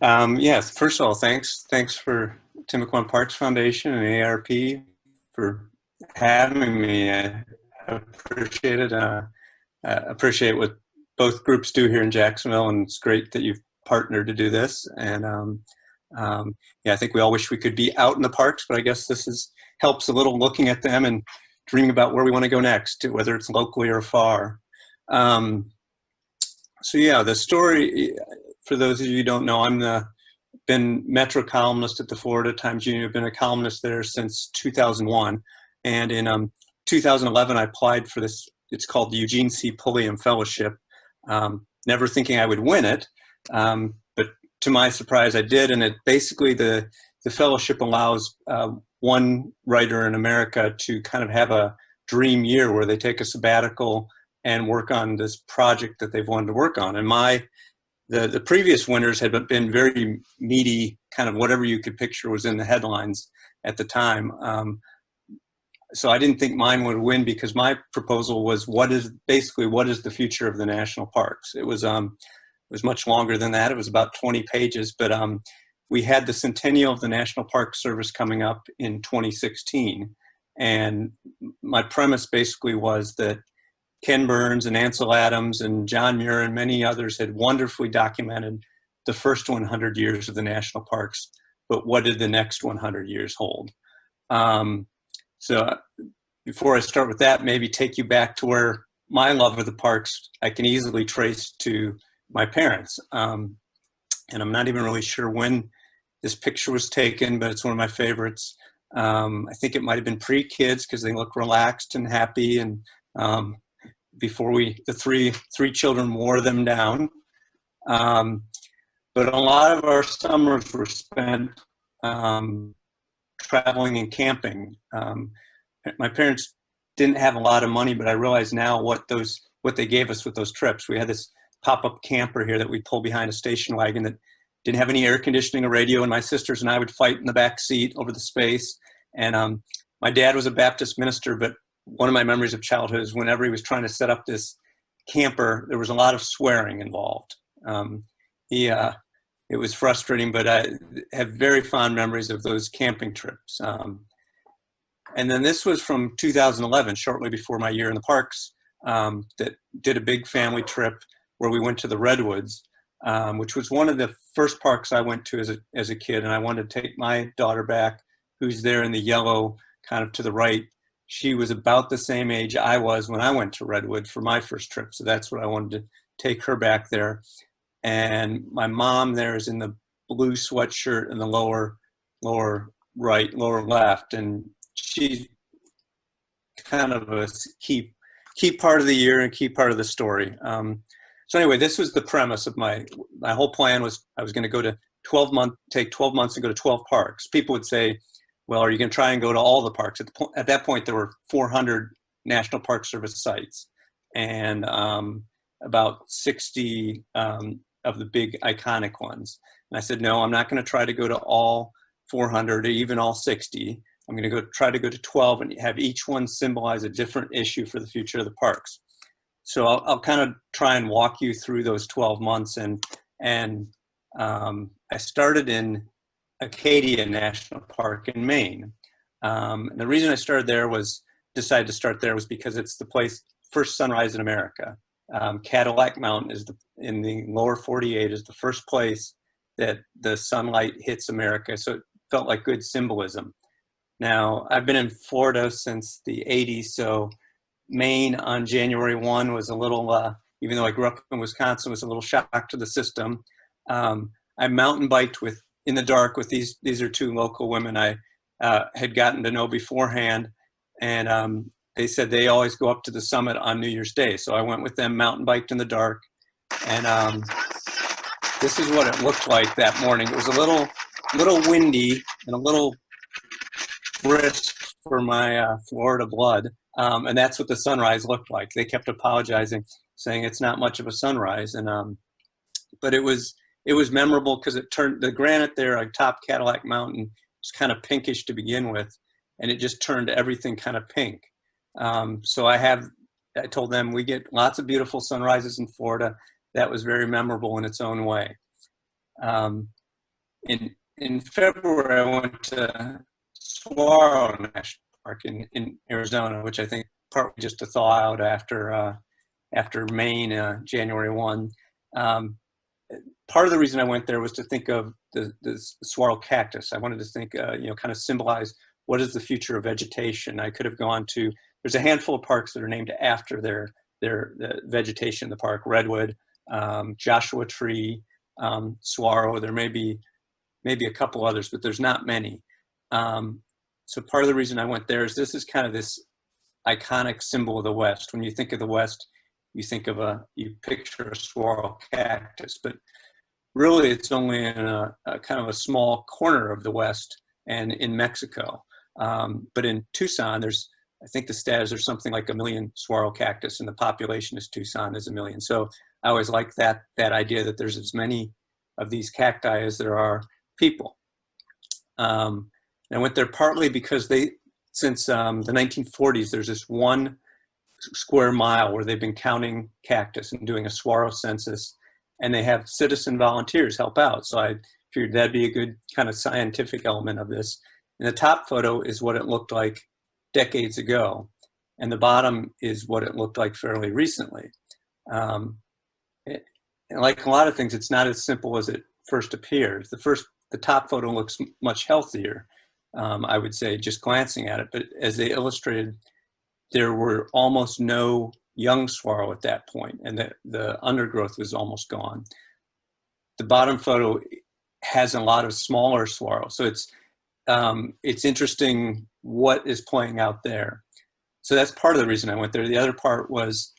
Yes, first of all, thanks for Timucuan Parks Foundation and AARP for having me. I appreciate it. I appreciate what both groups do here in Jacksonville, and it's great that you've partnered to do this. And yeah, I think we all wish we could be out in the parks, but I guess this helps a little looking at them and dreaming about where we want to go next, whether it's locally or far. Um, so yeah, the story, for those of you who don't know, been Metro columnist at the Florida Times Union. I've been a columnist there since 2001. And in 2011, I applied for this. It's called the Eugene C. Pulliam Fellowship, never thinking I would win it. But to my surprise, I did. And it basically, the fellowship allows one writer in America to kind of have a dream year where they take a sabbatical and work on this project that they've wanted to work on. And the previous winners had been very meaty, kind of whatever you could picture was in the headlines at the time. So I didn't think mine would win because my proposal was what is the future of the national parks? It was much longer than that. It was about 20 pages, but we had the centennial of the National Park Service coming up in 2016. And my premise basically was that Ken Burns and Ansel Adams and John Muir and many others had wonderfully documented the first 100 years of the national parks, but what did the next 100 years hold? So before I start with that, maybe take you back to where my love of the parks I can easily trace to my parents. And I'm not even really sure when this picture was taken, but it's one of my favorites. I think it might have been pre-kids because they look relaxed and happy, and before the three children wore them down. But a lot of our summers were spent traveling and camping. My parents didn't have a lot of money, but I realize now what they gave us with those trips. We had this pop-up camper here that we pulled behind a station wagon that didn't have any air conditioning or radio, and my sisters and I would fight in the back seat over the space. And my dad was a Baptist minister, but one of my memories of childhood is whenever he was trying to set up this camper, there was a lot of swearing involved. It was frustrating, but I have very fond memories of those camping trips. And then this was from 2011, shortly before my year in the parks, that did a big family trip where we went to the Redwoods, which was one of the first parks I went to as a kid. And I wanted to take my daughter back, who's there in the yellow, kind of to the right. She was about the same age I was when I went to Redwood for my first trip. So that's what I wanted to take her back there. And my mom there is in the blue sweatshirt in the lower right, lower left. And she's kind of a key part of the year and key part of the story. So anyway, this was the premise of my whole plan was I was going to take 12 months and go to 12 parks. People would say, well, are you going to try and go to all the parks? At that point, there were 400 National Park Service sites and about 60 of the big iconic ones. And I said, no, I'm not going to try to go to all 400 or even all 60. I'm going to try to go to 12 and have each one symbolize a different issue for the future of the parks. So I'll kind of try and walk you through those 12 months. And I started in Acadia National Park in Maine. And the reason I decided to start there was because it's the first sunrise in America. Cadillac Mountain in the lower 48 is the first place that the sunlight hits America. So it felt like good symbolism. Now, I've been in Florida since the 80s, so Maine on January 1 was a little, even though I grew up in Wisconsin, was a little shock to the system. I mountain biked in the dark with these are two local women I had gotten to know beforehand, and they said they always go up to the summit on New Year's Day. So I went with them, mountain biked in the dark, and this is what it looked like that morning. It was a little windy and a little brisk for my Florida blood, and that's what the sunrise looked like. They kept apologizing, saying it's not much of a sunrise, and but it was memorable because it turned the granite there on top Cadillac Mountain was kind of pinkish to begin with, and it just turned everything kind of pink. So I told them we get lots of beautiful sunrises in Florida. That was very memorable in its own way. in February, I went to Saguaro National Park in Arizona, which I think partly just to thaw out after Maine, January 1. Part of the reason I went there was to think of the saguaro cactus. I wanted to think, kind of symbolize what is the future of vegetation. I could have gone to, there's a handful of parks that are named after the vegetation in the park: Redwood, Joshua Tree, saguaro. There may be maybe a couple others, but there's not many. So part of the reason I went there is this is kind of this iconic symbol of the West. When you think of the West, you picture a saguaro cactus, but really it's only in a kind of a small corner of the West and in Mexico. But in Tucson, I think the stat is there's something like 1 million saguaro cactus, and the population is Tucson is 1 million. So I always like that idea that there's as many of these cacti as there are people. And I went there partly because since the 1940s, there's this 1 square mile where they've been counting cactus and doing a saguaro census, and they have citizen volunteers help out. So I figured that'd be a good kind of scientific element of this. And the top photo is what it looked like decades ago, and the bottom is what it looked like fairly recently. Like a lot of things, it's not as simple as it first appears. The top photo looks much healthier, I would say, just glancing at it. But as they illustrated, there were almost no young saguaro at that point, and the undergrowth was almost gone. The bottom photo has a lot of smaller saguaro, so it's interesting what is playing out there. So that's part of the reason I went there. The other part was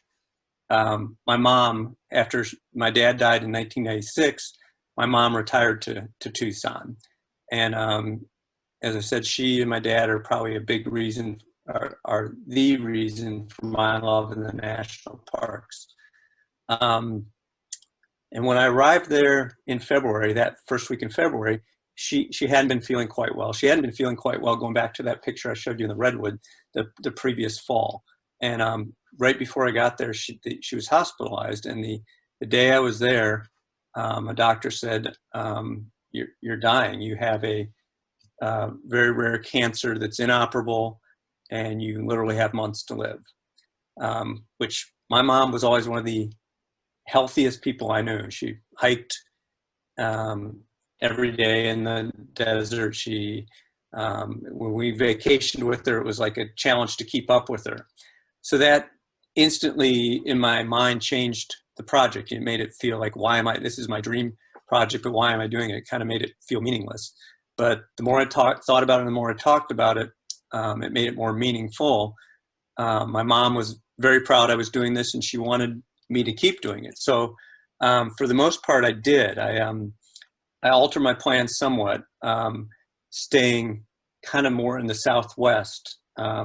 my mom, after my dad died in 1996, my mom retired to Tucson. And as I said, she and my dad are probably a big reason, are the reason for my love in the national parks. And when I arrived there in February, that first week in February, she hadn't been feeling quite well. She hadn't been feeling quite well going back to that picture I showed you in the Redwood the previous fall. And right before I got there, she was hospitalized. And the day I was there, a doctor said, you're dying. You have a very rare cancer that's inoperable, and you literally have months to live. Which my mom was always one of the healthiest people I knew. She hiked every day in the desert. When we vacationed with her, it was like a challenge to keep up with her. So that instantly in my mind changed the project. It made it feel like, this is my dream project, but why am I doing it? It kind of made it feel meaningless. But the more I thought about it, and the more I talked about it, it made it more meaningful. My mom was very proud I was doing this, and she wanted me to keep doing it. So for the most part, I did. I altered my plans somewhat, staying kind of more in the Southwest,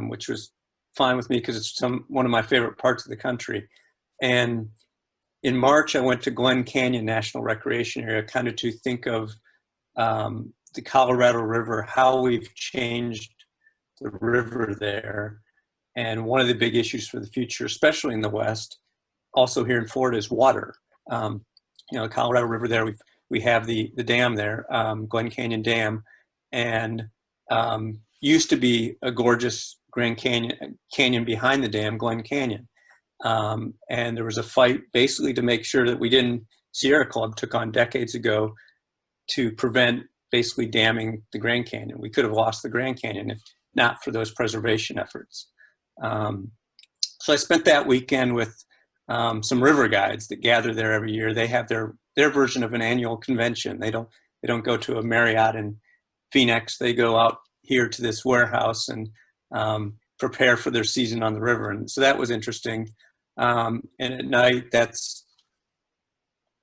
which was fine with me because it's one of my favorite parts of the country. And in March, I went to Glen Canyon National Recreation Area, kind of to think of the Colorado River, how we've changed the river there. And one of the big issues for the future, especially in the West, also here in Florida, is water. The Colorado River there, we have the dam there, Glen Canyon Dam, and used to be a gorgeous Grand Canyon behind the dam, Glen Canyon. And there was a fight basically to make sure that Sierra Club took on decades ago to prevent basically damming the Grand Canyon. We could have lost the Grand Canyon if not for those preservation efforts. So I spent that weekend with some river guides that gather there every year. They have their version of an annual convention. They don't go to a Marriott in Phoenix. They go out here to this warehouse and prepare for their season on the river. And so that was interesting. And at night,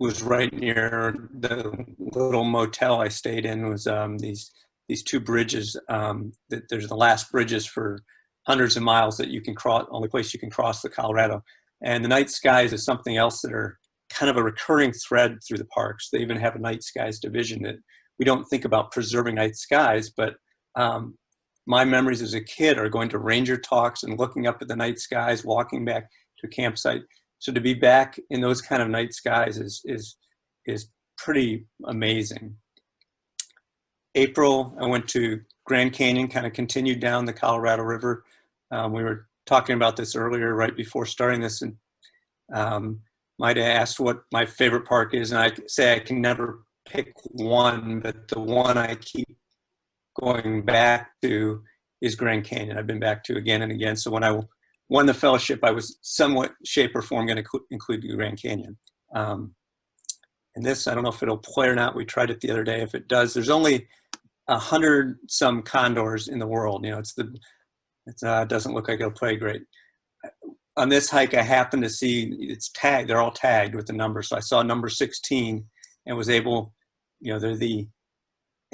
was right near the little motel I stayed in. Was these two bridges. That there's the last bridges for hundreds of miles that you can cross. Only place you can cross the Colorado. And the night skies is something else that are kind of a recurring thread through the parks. They even have a night skies division that we don't think about preserving night skies, but my memories as a kid are going to ranger talks and looking up at the night skies, walking back to a campsite. So to be back in those kind of night skies is pretty amazing. April, I went to Grand Canyon, kind of continued down the Colorado River. We were talking about this earlier, right before starting this, and might have asked what my favorite park is, and I say I can never pick one, but the one I keep going back to is Grand Canyon. I've been back to again and again. So when I won the fellowship, I was somewhat shape or form going to include the Grand Canyon. And this, I don't know if it'll play or not. We tried it the other day. If it does, there's only 100 some condors in the world. You know, it doesn't look like it'll play great. On this hike, I happened to see it's tagged. They're all tagged with the number. So I saw number 16 and was able, you know,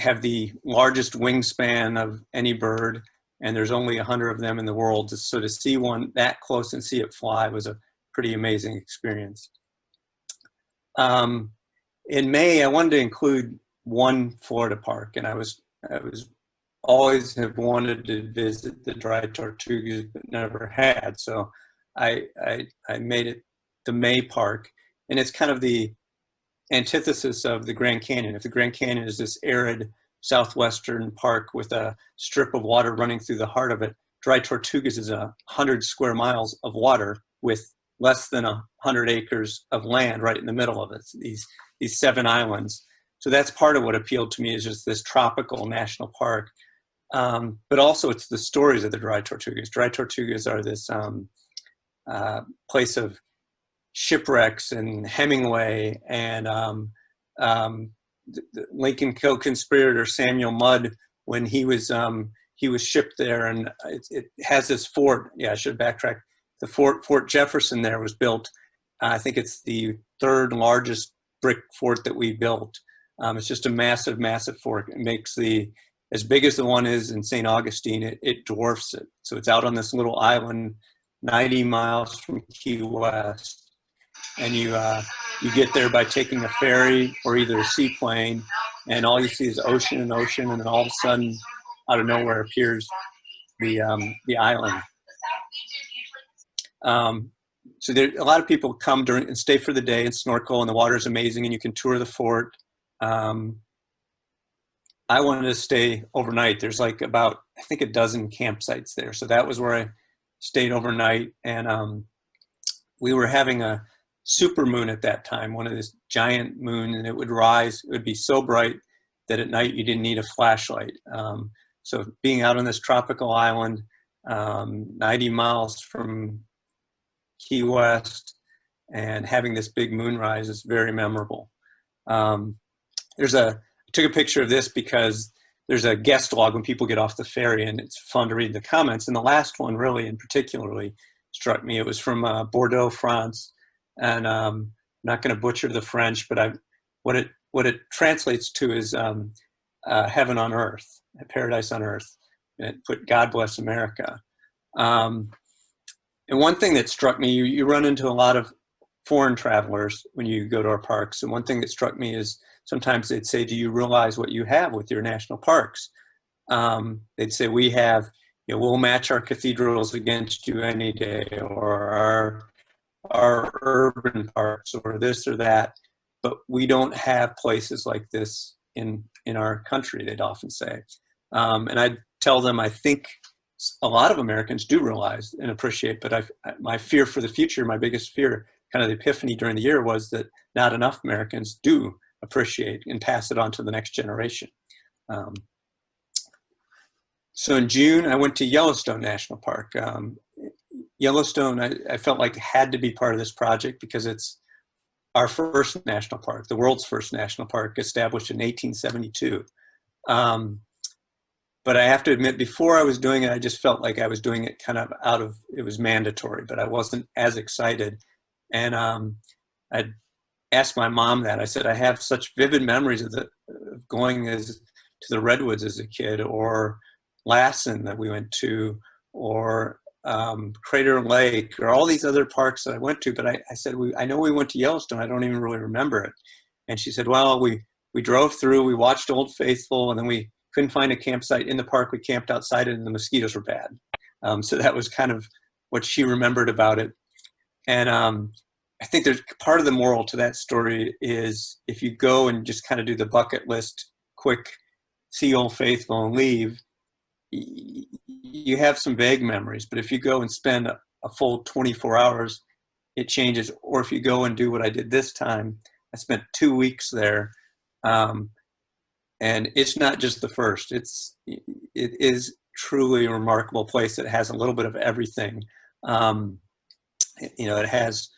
have the largest wingspan of any bird, and there's only 100 of them in the world. So to see one that close and see it fly was a pretty amazing experience. In May, I wanted to include one Florida park, and I was always have wanted to visit the dry Tortugas, but never had. So I made it the May Park, and it's kind of the antithesis of the Grand Canyon. If the Grand Canyon is this arid southwestern park with a strip of water running through the heart of it, dry Tortugas is 100 square miles of water with less than 100 acres of land right in the middle of it. These 7 islands. So that's part of what appealed to me, is just this tropical national park. But also it's the stories of the dry Tortugas. Dry Tortugas are this place of shipwrecks and Hemingway and the Lincoln co-conspirator Samuel Mudd, when he was shipped there, and it has this fort. Yeah, I should backtrack. The Fort Jefferson there was built. I think it's the 3rd largest brick fort that we built. It's just a massive, massive fort. It makes as big as the one is in St. Augustine, it dwarfs it. So it's out on this little island, 90 miles from Key West. And you get there by taking a ferry or either a seaplane, and all you see is ocean and ocean, and then all of a sudden, out of nowhere appears the island. So a lot of people come and stay for the day and snorkel, and the water is amazing, and you can tour the fort. I wanted to stay overnight. There's like about, I think, a dozen campsites there. So that was where I stayed overnight. And we were having a super moon at that time, one of this giant moon, and it would rise. It would be so bright that at night you didn't need a flashlight. So being out on this tropical island, 90 miles from Key West, and having this big moonrise is very memorable. I took a picture of this because there's a guest log when people get off the ferry, and it's fun to read the comments. And the last one really and particularly struck me. It was from Bordeaux, France. And I'm not going to butcher the French, but what it translates to is heaven on earth, paradise on earth. And it put God bless America. And one thing that struck me, you run into a lot of foreign travelers when you go to our parks. And one thing that struck me is sometimes they'd say, do you realize what you have with your national parks? They'd say, we'll match our cathedrals against you any day, or our urban parks, or this or that, but we don't have places like this in our country, they'd often say. And I'd tell them, I think a lot of Americans do realize and appreciate, but my fear for the future, my biggest fear, kind of the epiphany during the year, was that not enough Americans do appreciate and pass it on to the next generation. So in June, I went to Yellowstone National Park. Yellowstone, I felt like had to be part of this project because it's our first national park, the world's first national park, established in 1872. But I have to admit, before I was doing it, I just felt like I was doing it kind of it was mandatory, but I wasn't as excited. And I asked my mom that. I said, I have such vivid memories of going to the Redwoods as a kid, or Lassen that we went to, or Crater Lake, or all these other parks that I went to. But I said, I know we went to Yellowstone. I don't even really remember it. And she said, well, we drove through, we watched Old Faithful, and then we couldn't find a campsite in the park. We camped outside it, and the mosquitoes were bad. So that was kind of what she remembered about it. And I think there's part of the moral to that story is if you go and just kind of do the bucket list quick see Old Faithful and leave, you have some vague memories. But if you go and spend a full 24 hours, it changes. Or if you go and do what I did this time, I spent 2 weeks there. And it's not just the first. It is truly a remarkable place that has a little bit of everything. It has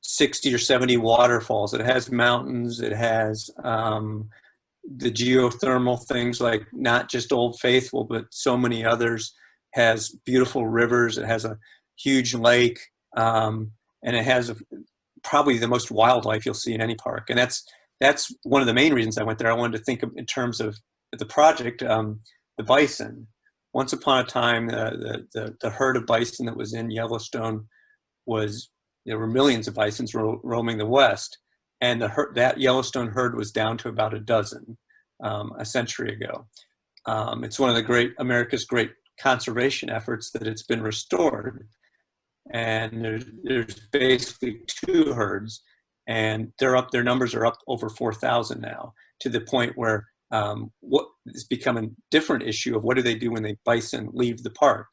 60 or 70 waterfalls. It has mountains. It has the geothermal things, like not just Old Faithful, but so many others. Has beautiful rivers. It has a huge lake, and it has probably the most wildlife you'll see in any park. And that's one of the main reasons I went there. I wanted to think of, in terms of the project, the bison. Once upon a time, the herd of bison that was in Yellowstone there were millions of bisons roaming the West, and that Yellowstone herd was down to about a dozen a century ago. It's one of America's great conservation efforts that it's been restored, and there's basically 2 herds, and their numbers are up over 4,000 now, to the point where what has become a different issue of what do they do when the bison leave the park.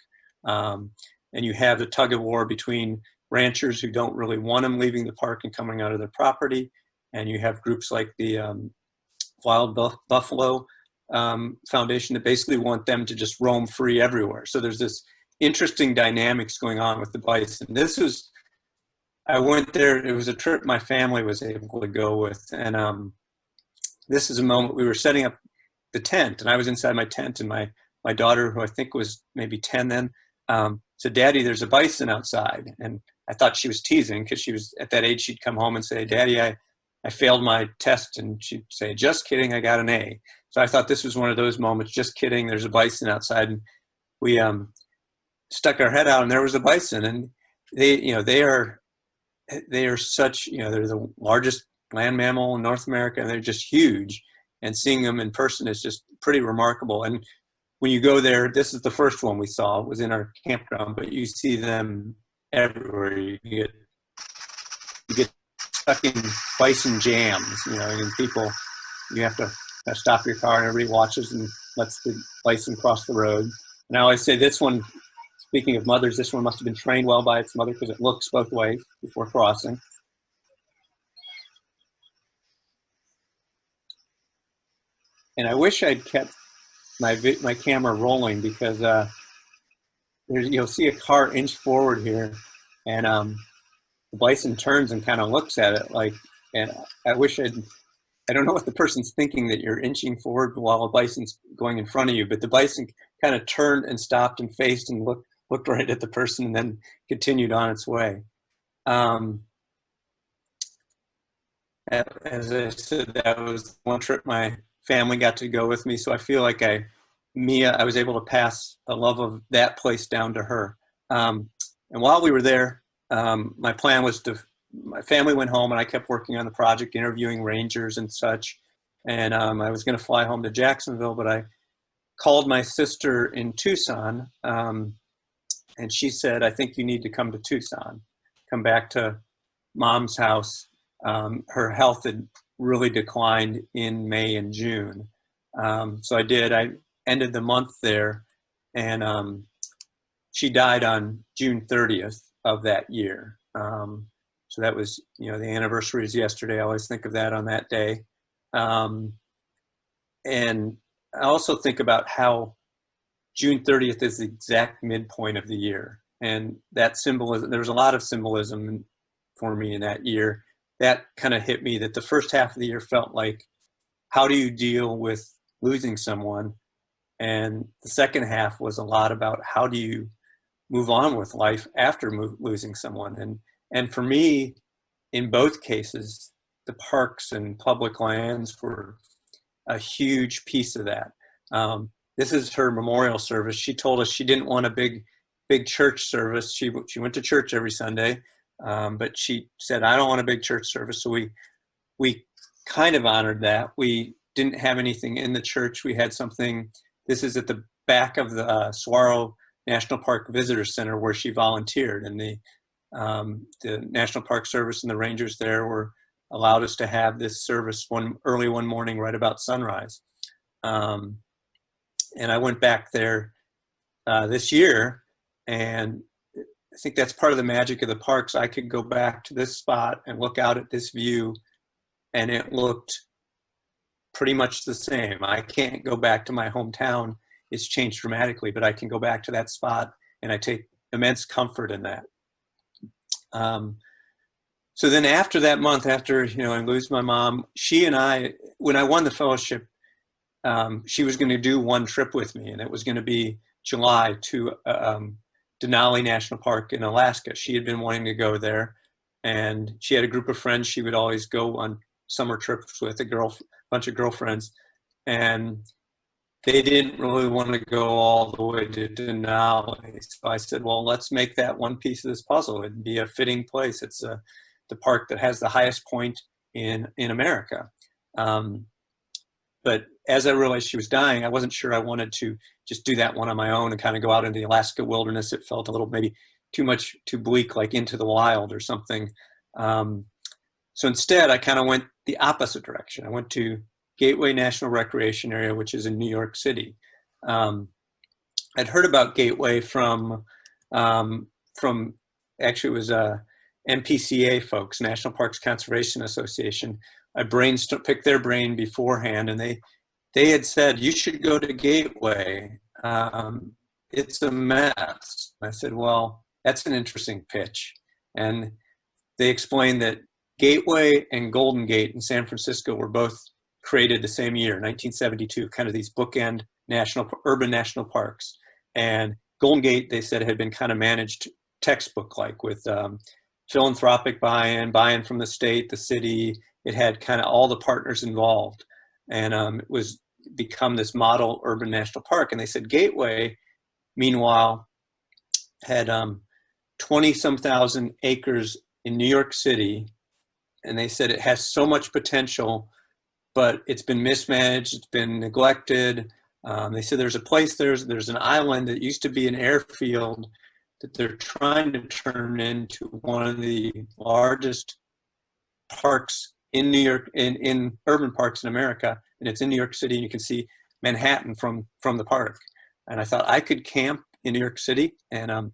And you have the tug of war between ranchers who don't really want them leaving the park and coming out of their property, and you have groups like the Wild Buffalo Foundation that basically want them to just roam free everywhere. So there's this interesting dynamics going on with the bison. I went there, it was a trip my family was able to go with, and this is a moment we were setting up the tent, and I was inside my tent, and my daughter, who I think was maybe 10 then, said, "Daddy, there's a bison outside." And I thought she was teasing, because she was at that age, she'd come home and say, "Daddy, I failed my test," and she'd say, "Just kidding, I got an A." So I thought this was one of those moments, just kidding, there's a bison outside. And we stuck our head out, and there was a bison, and they are such, they're the largest land mammal in North America, and they're just huge. And seeing them in person is just pretty remarkable. And when you go there, this is the first one we saw. It was in our campground, but you see them everywhere. You get stuck in bison jams, and people, you have to stop your car, and everybody watches and lets the bison cross the road. And I always say this one, speaking of mothers, this one must have been trained well by its mother, because it looks both ways before crossing. And I wish I'd kept my camera rolling, because you'll see a car inch forward here, and the bison turns and kind of looks at it and I wish I don't know what the person's thinking, that you're inching forward while a bison's going in front of you, but the bison kind of turned and stopped and faced and looked right at the person, and then continued on its way. As I said, that was one trip my family got to go with me, so I feel like I was able to pass a love of that place down to her. And while we were there, my plan was my family went home, and I kept working on the project, interviewing rangers and such. And I was going to fly home to Jacksonville, but I called my sister in Tucson, and she said, "I think you need to come to Tucson, come back to Mom's house." Her health had really declined in May and June. So I did. I ended the month there, and she died on June 30th of that year. So that was, the anniversary is yesterday. I always think of that on that day. And I also think about how June 30th is the exact midpoint of the year. And that symbolism, there was a lot of symbolism for me in that year. That kind of hit me, that the first half of the year felt like, how do you deal with losing someone? And the second half was a lot about, how do you move on with life after losing someone? And for me, in both cases, the parks and public lands were a huge piece of that. This is her memorial service. She told us she didn't want a big church service. She went to church every Sunday, but she said, "I don't want a big church service." So we kind of honored that. We didn't have anything in the church. We had something. This is at the back of the Saguaro National Park Visitor Center, where she volunteered, and the National Park Service and the rangers there allowed us to have this service early one morning right about sunrise. And I went back there this year, and I think that's part of the magic of the parks. I could go back to this spot and look out at this view, and it looked pretty much the same. I can't go back to my hometown. It's changed dramatically, but I can go back to that spot, and I take immense comfort in that. So then after that month, after, I lose my mom, she and I, when I won the fellowship, she was going to do one trip with me, and it was going to be July to Denali National Park in Alaska. She had been wanting to go there, and she had a group of friends she would always go on summer trips with, bunch of girlfriends, and they didn't really want to go all the way to Denali. So I said, well, let's make that one piece of this puzzle. It'd be a fitting place. It's the park that has the highest point in America. But as I realized she was dying, I wasn't sure I wanted to just do that one on my own and kind of go out into the Alaska wilderness. It felt a little maybe too bleak, like Into the Wild or something. So instead, I kind of went the opposite direction. I went to Gateway National Recreation Area, which is in New York City. I'd heard about Gateway from actually, it was NPCA folks, National Parks Conservation Association. I picked their brain beforehand, and they had said, you should go to Gateway. It's a mess. I said, well, that's an interesting pitch. And they explained that Gateway and Golden Gate in San Francisco were both created the same year, 1972, kind of these bookend urban national parks. And Golden Gate, they said, had been kind of managed textbook-like with philanthropic buy-in from the state, the city. It had kind of all the partners involved, and it was become this model urban national park. And they said Gateway, meanwhile, had 20-some thousand acres in New York City, and they said it has so much potential, but it's been mismanaged, it's been neglected. They said there's a place, there's an island that used to be an airfield that they're trying to turn into one of the largest parks in New York, in urban parks in America, and it's in New York City, and you can see Manhattan from the park. And I thought I could camp in New York City, and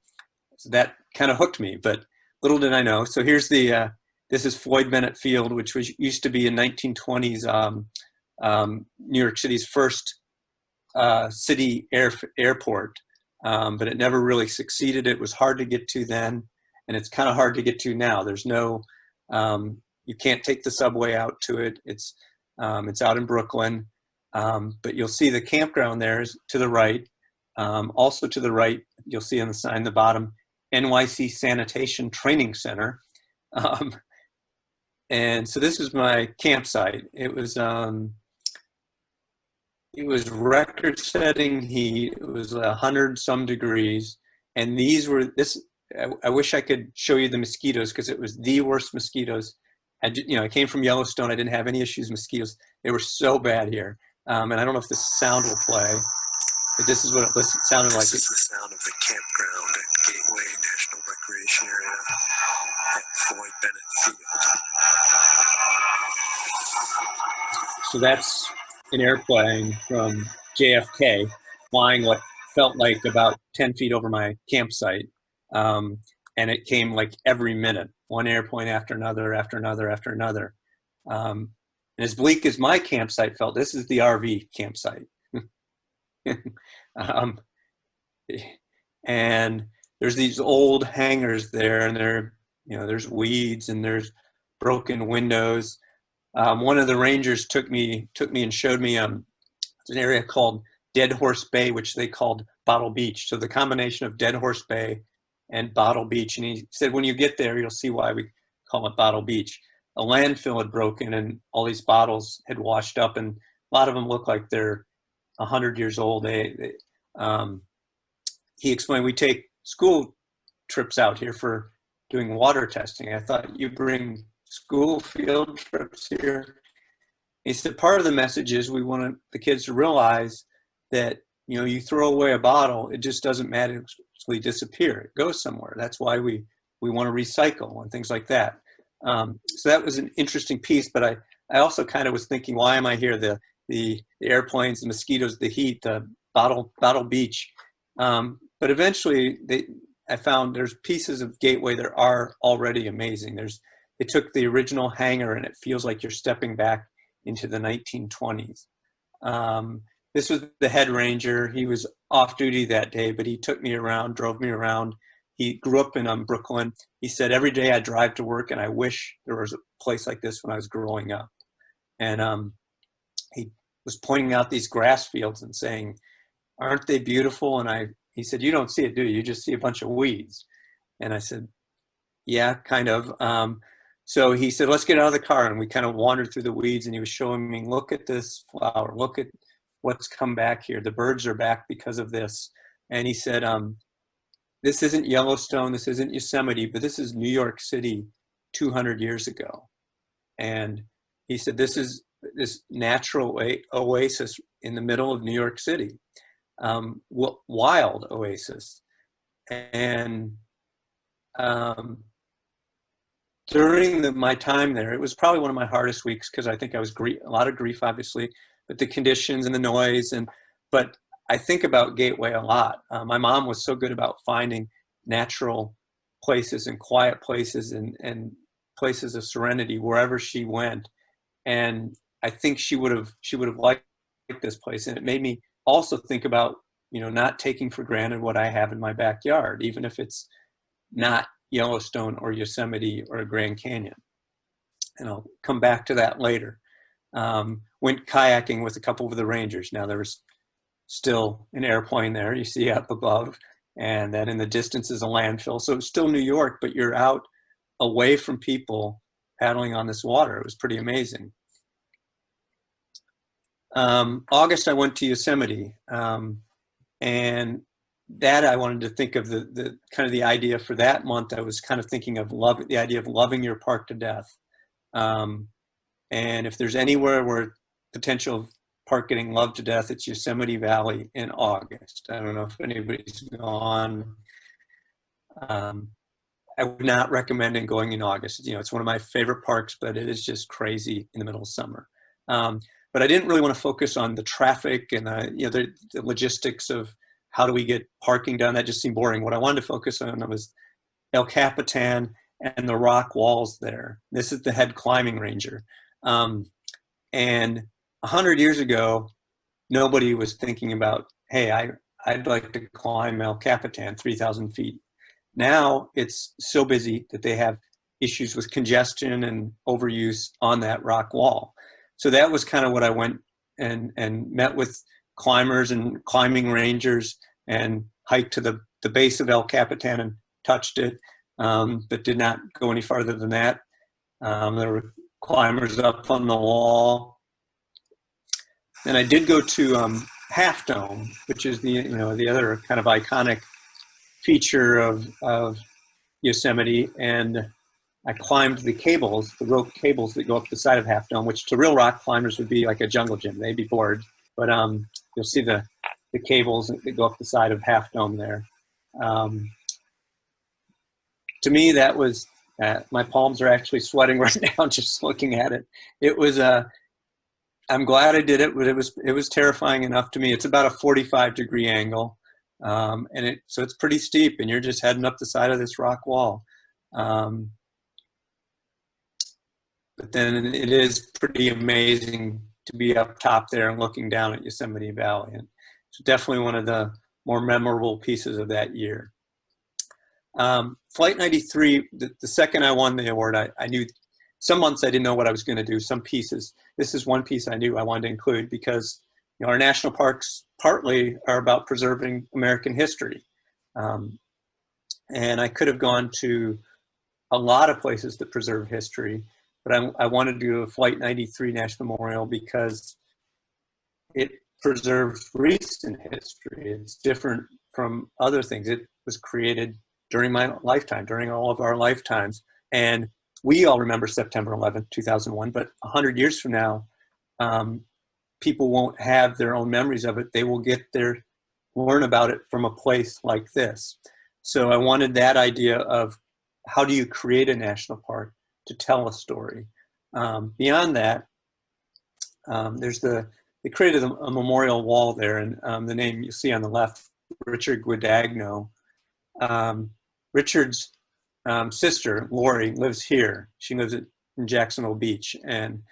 so that kind of hooked me, but little did I know. So here's this is Floyd Bennett Field, which used to be in 1920s New York City's first city airport, but it never really succeeded. It was hard to get to then, and it's kind of hard to get to now. There's no, you can't take the subway out to it. It's out in Brooklyn, but you'll see the campground there is to the right. Also to the right, you'll see on the sign, the bottom, NYC Sanitation Training Center. And so this is my campsite. It was record-setting heat. It was 100-some degrees, and I wish I could show you the mosquitoes, because it was the worst mosquitoes. I came from Yellowstone. I didn't have any issues with mosquitoes. They were so bad here. And I don't know if this sound will play, but this is what it sounded like. This is the sound of the campground at Gateway National Recreation Area at Floyd Bennett Field. So that's an airplane from JFK flying what felt like about 10 feet over my campsite. And it came like every minute, one airplane after another, after another, after another. And as bleak as my campsite felt, this is the RV campsite. And there's these old hangars there, and there's weeds and there's broken windows. One of the rangers took me and showed me an area called Dead Horse Bay, which they called Bottle Beach. So the combination of Dead Horse Bay and Bottle Beach. And he said, when you get there, you'll see why we call it Bottle Beach. A landfill had broken, and all these bottles had washed up, and a lot of them look like they're 100 years old. He explained, we take school trips out here for doing water testing. I thought, you bring school field trips here? He said, part of the message is we want the kids to realize that, you throw away a bottle, it just doesn't magically disappear. It goes somewhere. That's why we want to recycle and things like that. So that was an interesting piece, but I also kind of was thinking, why am I here? The the airplanes, the mosquitoes, the heat, the Bottle Beach. But eventually I found there's pieces of Gateway that are already amazing. They took the original hangar and it feels like you're stepping back into the 1920s. This was the head ranger. He was off duty that day, but he took me around, drove me around. He grew up in Brooklyn. He said, every day I drive to work and I wish there was a place like this when I was growing up. And he was pointing out these grass fields and saying, aren't they beautiful? And he said, you don't see it, do you? You just see a bunch of weeds. And I said, yeah, kind of. So he said, let's get out of the car. And we kind of wandered through the weeds and he was showing me, look at this flower, look at what's come back here. The birds are back because of this. And he said, this isn't Yellowstone, this isn't Yosemite, but this is New York City 200 years ago. And he said, this is this natural oasis in the middle of New York City, wild oasis. And during my time there, it was probably one of my hardest weeks because I think I was a lot of grief, obviously, but the conditions and the noise. But I think about Gateway a lot. My mom was so good about finding natural places and quiet places and places of serenity wherever she went. And I think she would have liked this place. And it made me also think about, not taking for granted what I have in my backyard, even if it's not Yellowstone or Yosemite or a Grand Canyon. And I'll come back to that later. Went kayaking with a couple of the rangers. Now there was still an airplane there you see up above, and then in the distance is a landfill. So it's still New York, but you're out away from people paddling on this water. It was pretty amazing. August, I went to Yosemite, and that I wanted to think of the kind of the idea for that month. I was kind of thinking of the idea of loving your park to death. And if there's anywhere where potential park getting loved to death, it's Yosemite Valley in August. I don't know if anybody's gone. I would not recommend it going in August. It's one of my favorite parks, but it is just crazy in the middle of summer. But I didn't really want to focus on the traffic and the logistics of how do we get parking done. That just seemed boring. What I wanted to focus on was El Capitan and the rock walls there. This is the head climbing ranger. And 100 years ago, nobody was thinking about, hey, I'd like to climb El Capitan, 3,000 feet. Now it's so busy that they have issues with congestion and overuse on that rock wall. So that was kind of what I went and met with climbers and climbing rangers and hiked to the base of El Capitan and touched it, but did not go any farther than that. There were climbers up on the wall. And I did go to Half Dome, which is the other kind of iconic feature of Yosemite, and I climbed the cables, the rope cables that go up the side of Half Dome, which to real rock climbers would be like a jungle gym. They'd be bored, but you'll see the cables that go up the side of Half Dome there. To me, that was my palms are actually sweating right now just looking at it. It was I'm glad I did it, but it was terrifying enough to me. It's about a 45-degree angle, and so it's pretty steep, and you're just heading up the side of this rock wall. But then it is pretty amazing to be up top there and looking down at Yosemite Valley. And it's definitely one of the more memorable pieces of that year. Flight 93, the second I won the award, I knew some months I didn't know what I was going to do. Some pieces, this is one piece I knew I wanted to include because our national parks partly are about preserving American history. And I could have gone to a lot of places that preserve history, but I wanted to do a Flight 93 National Memorial because it preserves recent history. It's different from other things. It was created during my lifetime, during all of our lifetimes. And we all remember September 11th, 2001, but 100 years from now, people won't have their own memories of it. They will learn about it from a place like this. So I wanted that idea of how do you create a national park to tell a story. Beyond that, there's the they created a memorial wall there, and the name you see on the left, Richard Guadagno. Richard's sister, Lori, lives here. She lives in Jacksonville Beach. And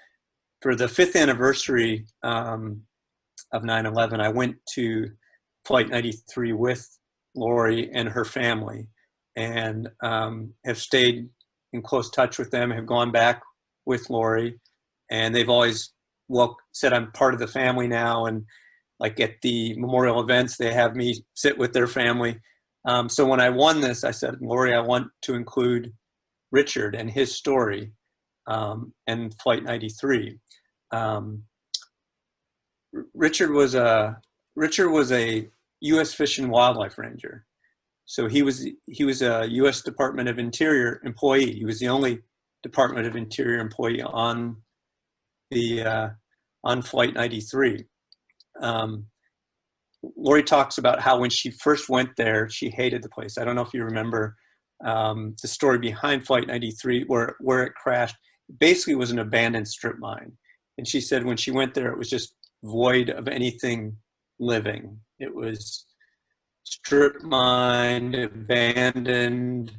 for the 5th anniversary of 9/11, I went to Flight 93 with Lori and her family, and have stayed in close touch with them, have gone back with Lori, and they've always said I'm part of the family now, and like at the memorial events, they have me sit with their family. So when I won this, I said, Lori, I want to include Richard and his story, and Flight 93. Richard was a U.S. Fish and Wildlife Ranger. So he was a U.S. Department of Interior employee. He was the only Department of Interior employee on Flight 93. Lori talks about how when she first went there, she hated the place. I don't know if you remember the story behind Flight 93, where it crashed. It basically was an abandoned strip mine. And she said when she went there, it was just void of anything living. It was strip mined, abandoned,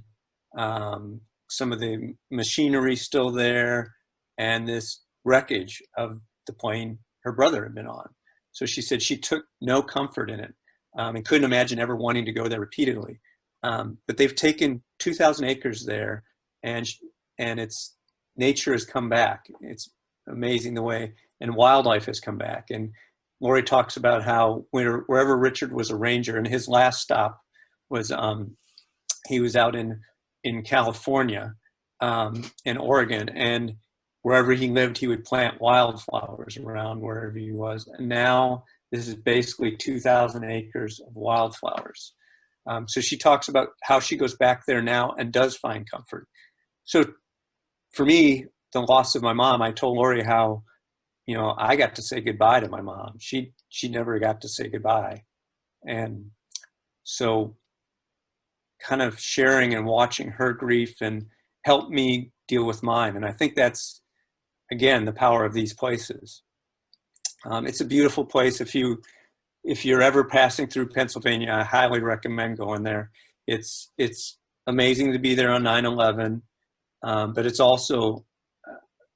some of the machinery still there, and this wreckage of the plane her brother had been on. So she said she took no comfort in it, and couldn't imagine ever wanting to go there repeatedly. But they've taken 2,000 acres there, and its nature has come back. It's amazing the way, and wildlife has come back. And Lori talks about how wherever Richard was a ranger, and his last stop was he was out in California, in Oregon, and wherever he lived, he would plant wildflowers around wherever he was. And now this is basically 2,000 acres of wildflowers. So she talks about how she goes back there now and does find comfort. So for me, the loss of my mom, I told Lori how, I got to say goodbye to my mom. She never got to say goodbye. And so kind of sharing and watching her grief and helped me deal with mine. And I think that's, again, the power of these places. It's a beautiful place. If you're ever passing through Pennsylvania, I highly recommend going there. It's amazing to be there on 9/11, but it's also,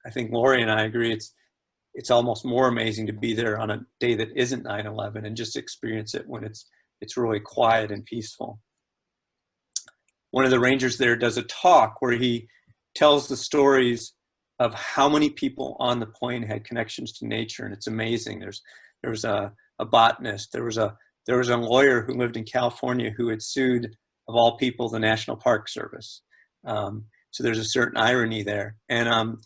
I think Lori and I agree, it's almost more amazing to be there on a day that isn't 9/11 and just experience it when it's really quiet and peaceful. One of the rangers there does a talk where he tells the stories of how many people on the plane had connections to nature, and it's amazing. There was a botanist, there was a lawyer who lived in California who had sued, of all people, the National Park Service. So there's a certain irony there, and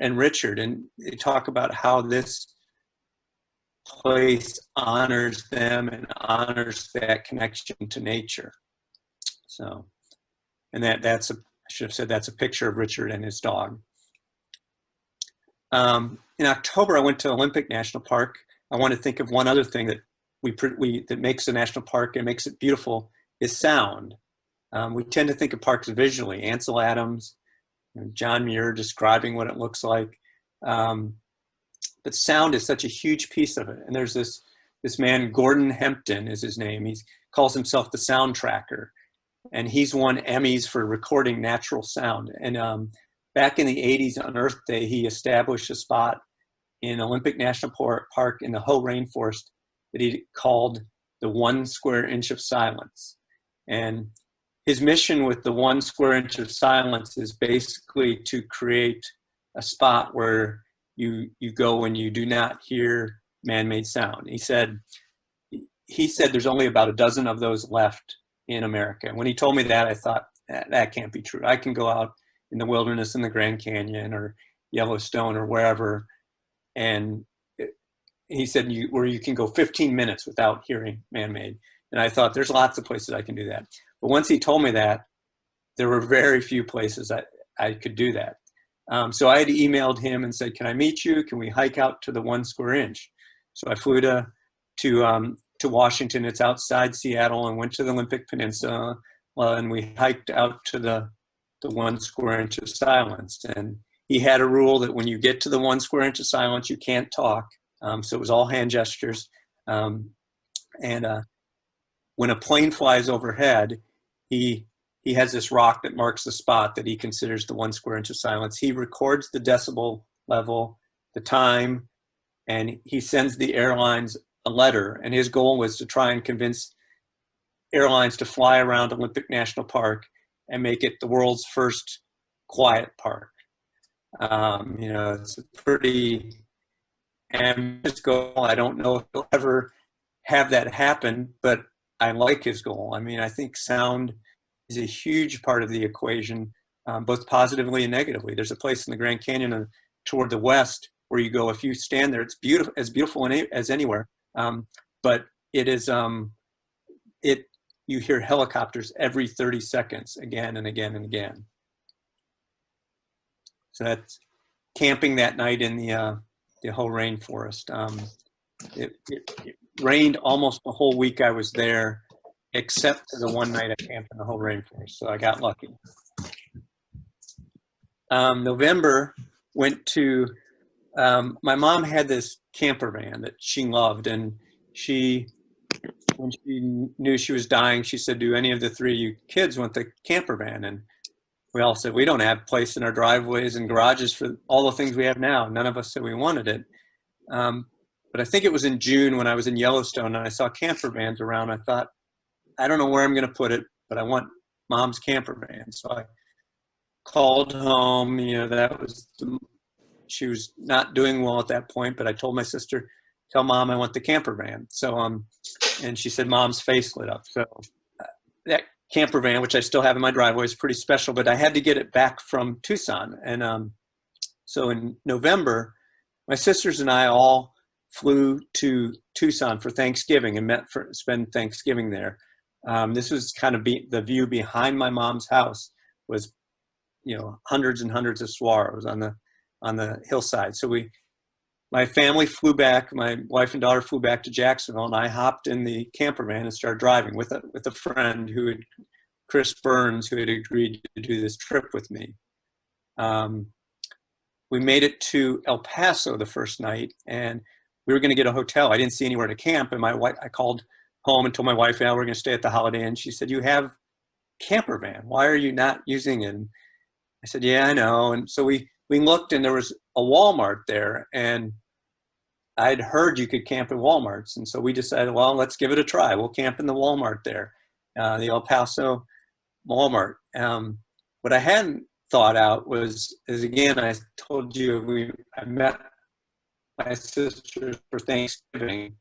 Richard, and they talk about how this place honors them and honors that connection to nature. So, and I should have said that's a picture of Richard and his dog. In October, I went to Olympic National Park. I want to think of one other thing that that makes a national park and makes it beautiful is sound. We tend to think of parks visually. Ansel Adams, John Muir describing what it looks like. But sound is such a huge piece of it. And there's this man, Gordon Hempton is his name. He calls himself the sound tracker. And he's won Emmys for recording natural sound. And back in the 80s on Earth Day, he established a spot in Olympic National Park in the Hoh Rainforest that he called the 1 square inch of silence. And his mission with the 1 square inch of silence is basically to create a spot where you go when you do not hear man-made sound. He said there's only about a dozen of those left in America. When he told me that, I thought, that can't be true. I can go out in the wilderness in the Grand Canyon or Yellowstone or wherever, and he said where you can go 15 minutes without hearing man-made. And I thought, there's lots of places I can do that. But once he told me that, there were very few places I could do that. So I had emailed him and said, can I meet you? Can we hike out to the 1 square inch? So I flew to Washington. It's outside Seattle, and went to the Olympic Peninsula, and we hiked out to the 1 square inch of silence. And he had a rule that when you get to the 1 square inch of silence, you can't talk. So it was all hand gestures. And when a plane flies overhead, he has this rock that marks the spot that he considers the 1 square inch of silence. He records the decibel level, the time, and he sends the airlines a letter. And his goal was to try and convince airlines to fly around Olympic National Park and make it the world's first quiet park. It's a pretty ambitious goal. I don't know if he'll ever have that happen, but I like his goal. I mean, I think sound is a huge part of the equation, both positively and negatively. There's a place in the Grand Canyon toward the west where you go, if you stand there, it's beautiful, as beautiful as anywhere. But it is, you hear helicopters every 30 seconds, again and again and again. So that's camping that night in the whole rainforest. It rained almost the whole week I was there, except for the one night I camped in the whole rainforest. So I got lucky. November, went to, my mom had this camper van that she loved, and when she knew she was dying, she said, do any of the 3 of you kids want the camper van? And we all said, we don't have place in our driveways and garages for all the things we have now. None of us said we wanted it. But I think it was in June when I was in Yellowstone and I saw camper vans around. I thought, I don't know where I'm going to put it, but I want Mom's camper van. So I called home. She was not doing well at that point, but I told my sister, tell Mom I want the camper van. So, and she said, Mom's face lit up. So that camper van, which I still have in my driveway, is pretty special, but I had to get it back from Tucson. And so in November, my sisters and I all flew to Tucson for Thanksgiving and spend Thanksgiving there. This was kind of the view behind my mom's house was, hundreds and hundreds of saguaros on the hillside. So my family flew back, my wife and daughter flew back to Jacksonville, and I hopped in the camper van and started driving with a friend Chris Burns, who had agreed to do this trip with me. We made it to El Paso the first night, and we were going to get a hotel. I didn't see anywhere to camp, and I called home and told my wife, we're going to stay at the Holiday Inn. She said, you have camper van. Why are you not using it? And I said, yeah, I know. And so we looked, and there was a Walmart there, and I'd heard you could camp in Walmarts. And so we decided, well, let's give it a try. We'll camp in the Walmart there, the El Paso Walmart. What I hadn't thought out is again, I told you, I met my sisters for Thanksgiving.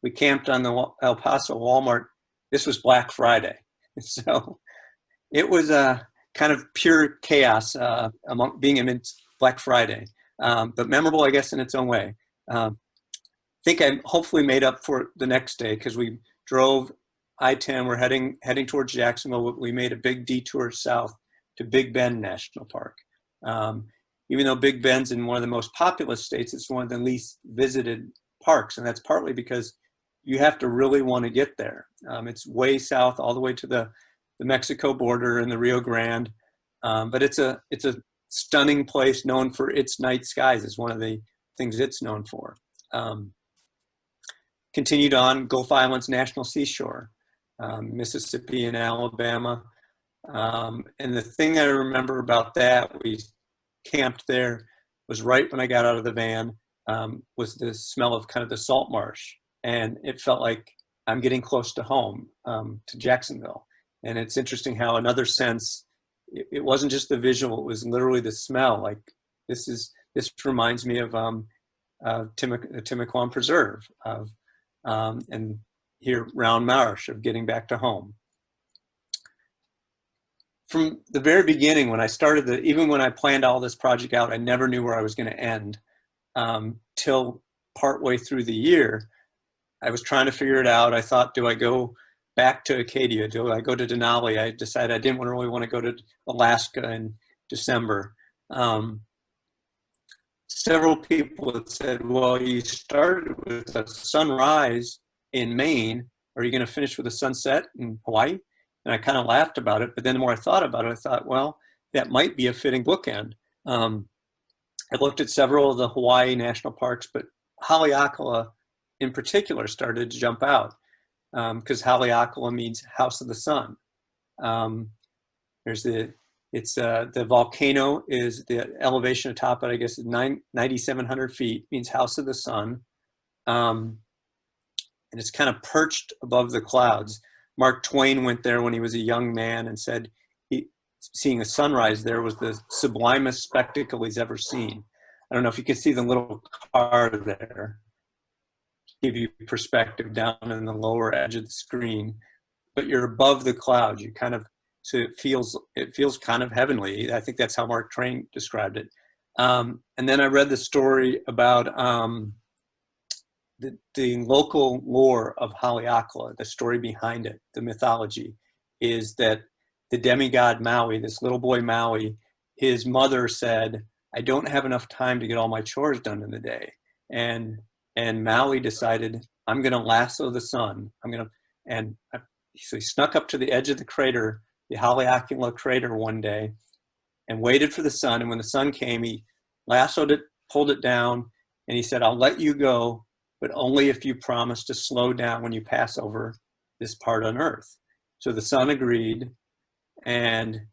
We camped on the El Paso Walmart. This was Black Friday. So it was a kind of pure chaos being amidst Black Friday, but memorable, I guess, in its own way. I think I hopefully made up for it the next day because we drove I-10. We're heading towards Jacksonville. We made a big detour south to Big Bend National Park. Even though Big Bend's in one of the most populous states, it's one of the least visited parks, and that's partly because you have to really want to get there. It's way south, all the way to the Mexico border and the Rio Grande, but it's a stunning place known for its night skies. Is one of the things it's known for. Continued on Gulf Islands National Seashore, Mississippi and Alabama. And the thing I remember about that, we camped there, was right when I got out of the van, was the smell of kind of the salt marsh. And it felt like I'm getting close to home, to Jacksonville. And it's interesting how another sense, it wasn't just the visual, it was literally the smell. Like this reminds me of Timucuan Preserve, and here Round Marsh, of getting back to home. From the very beginning, when I started even when I planned all this project out, I never knew where I was going to end till partway through the year. I was trying to figure it out. I thought, do I go back to Acadia? Do I go to Denali? I decided I didn't really want to go to Alaska in December. Several people had said, well, you started with a sunrise in Maine. Are you going to finish with a sunset in Hawaii? And I kind of laughed about it. But then the more I thought about it, I thought, well, that might be a fitting bookend. I looked at several of the Hawaii national parks, but Haleakala in particular started to jump out, because Haleakala means house of the sun. There's the volcano is the elevation atop it, I guess, is 9,700 feet, means house of the sun. And it's kind of perched above the clouds. Mark Twain went there when he was a young man and said seeing a sunrise there was the sublimest spectacle he's ever seen. I don't know if you can see the little car there, give you perspective down in the lower edge of the screen, but you're above the clouds. You kind of, so it feels kind of heavenly. I think that's how Mark Twain described it. And then I read the story about the local lore of Haleakala. The story behind it, the mythology, is that the demigod Maui, this little boy Maui, his mother said, "I don't have enough time to get all my chores done in the day." And Maui decided, "I'm going to lasso the sun. So he snuck up to the edge of the crater, the Haleakala crater one day, and waited for the sun. And when the sun came, he lassoed it, pulled it down, and he said, "I'll let you go, but only if you promise to slow down when you pass over this part on Earth." So the sun agreed, and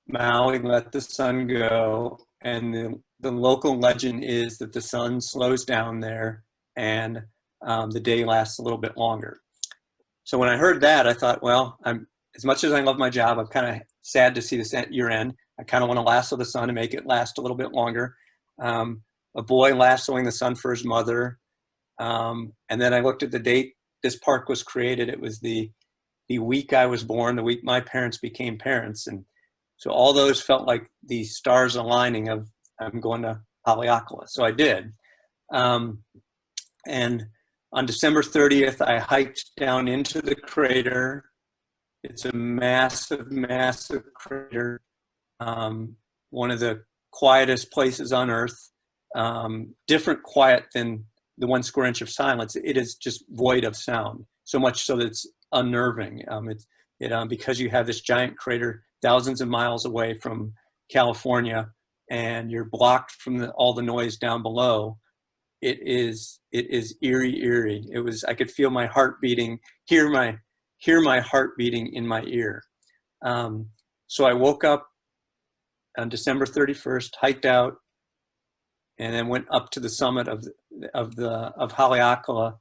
Maui let the sun go. And the local legend is that the sun slows down there, and the day lasts a little bit longer. So when I heard that, I thought, well, as much as I love my job, I'm kind of sad to see this year end. I kind of want to lasso the sun and make it last a little bit longer. A boy lassoing the sun for his mother. And then I looked at the date this park was created. It was the week I was born, the week my parents became parents. And so all those felt like the stars aligning of, I'm going to Haleakala. So I did. And on December 30th, I hiked down into the crater. It's a massive, massive crater. One of the quietest places on Earth. Different quiet than the 1 square inch of silence. It is just void of sound, so much so that it's unnerving. Because you have this giant crater thousands of miles away from California, and you're blocked from all the noise down below. It is eerie. I could feel my heart beating, hear my heart beating in my ear. So I woke up on December 31st, hiked out, and then went up to the summit of Haleakala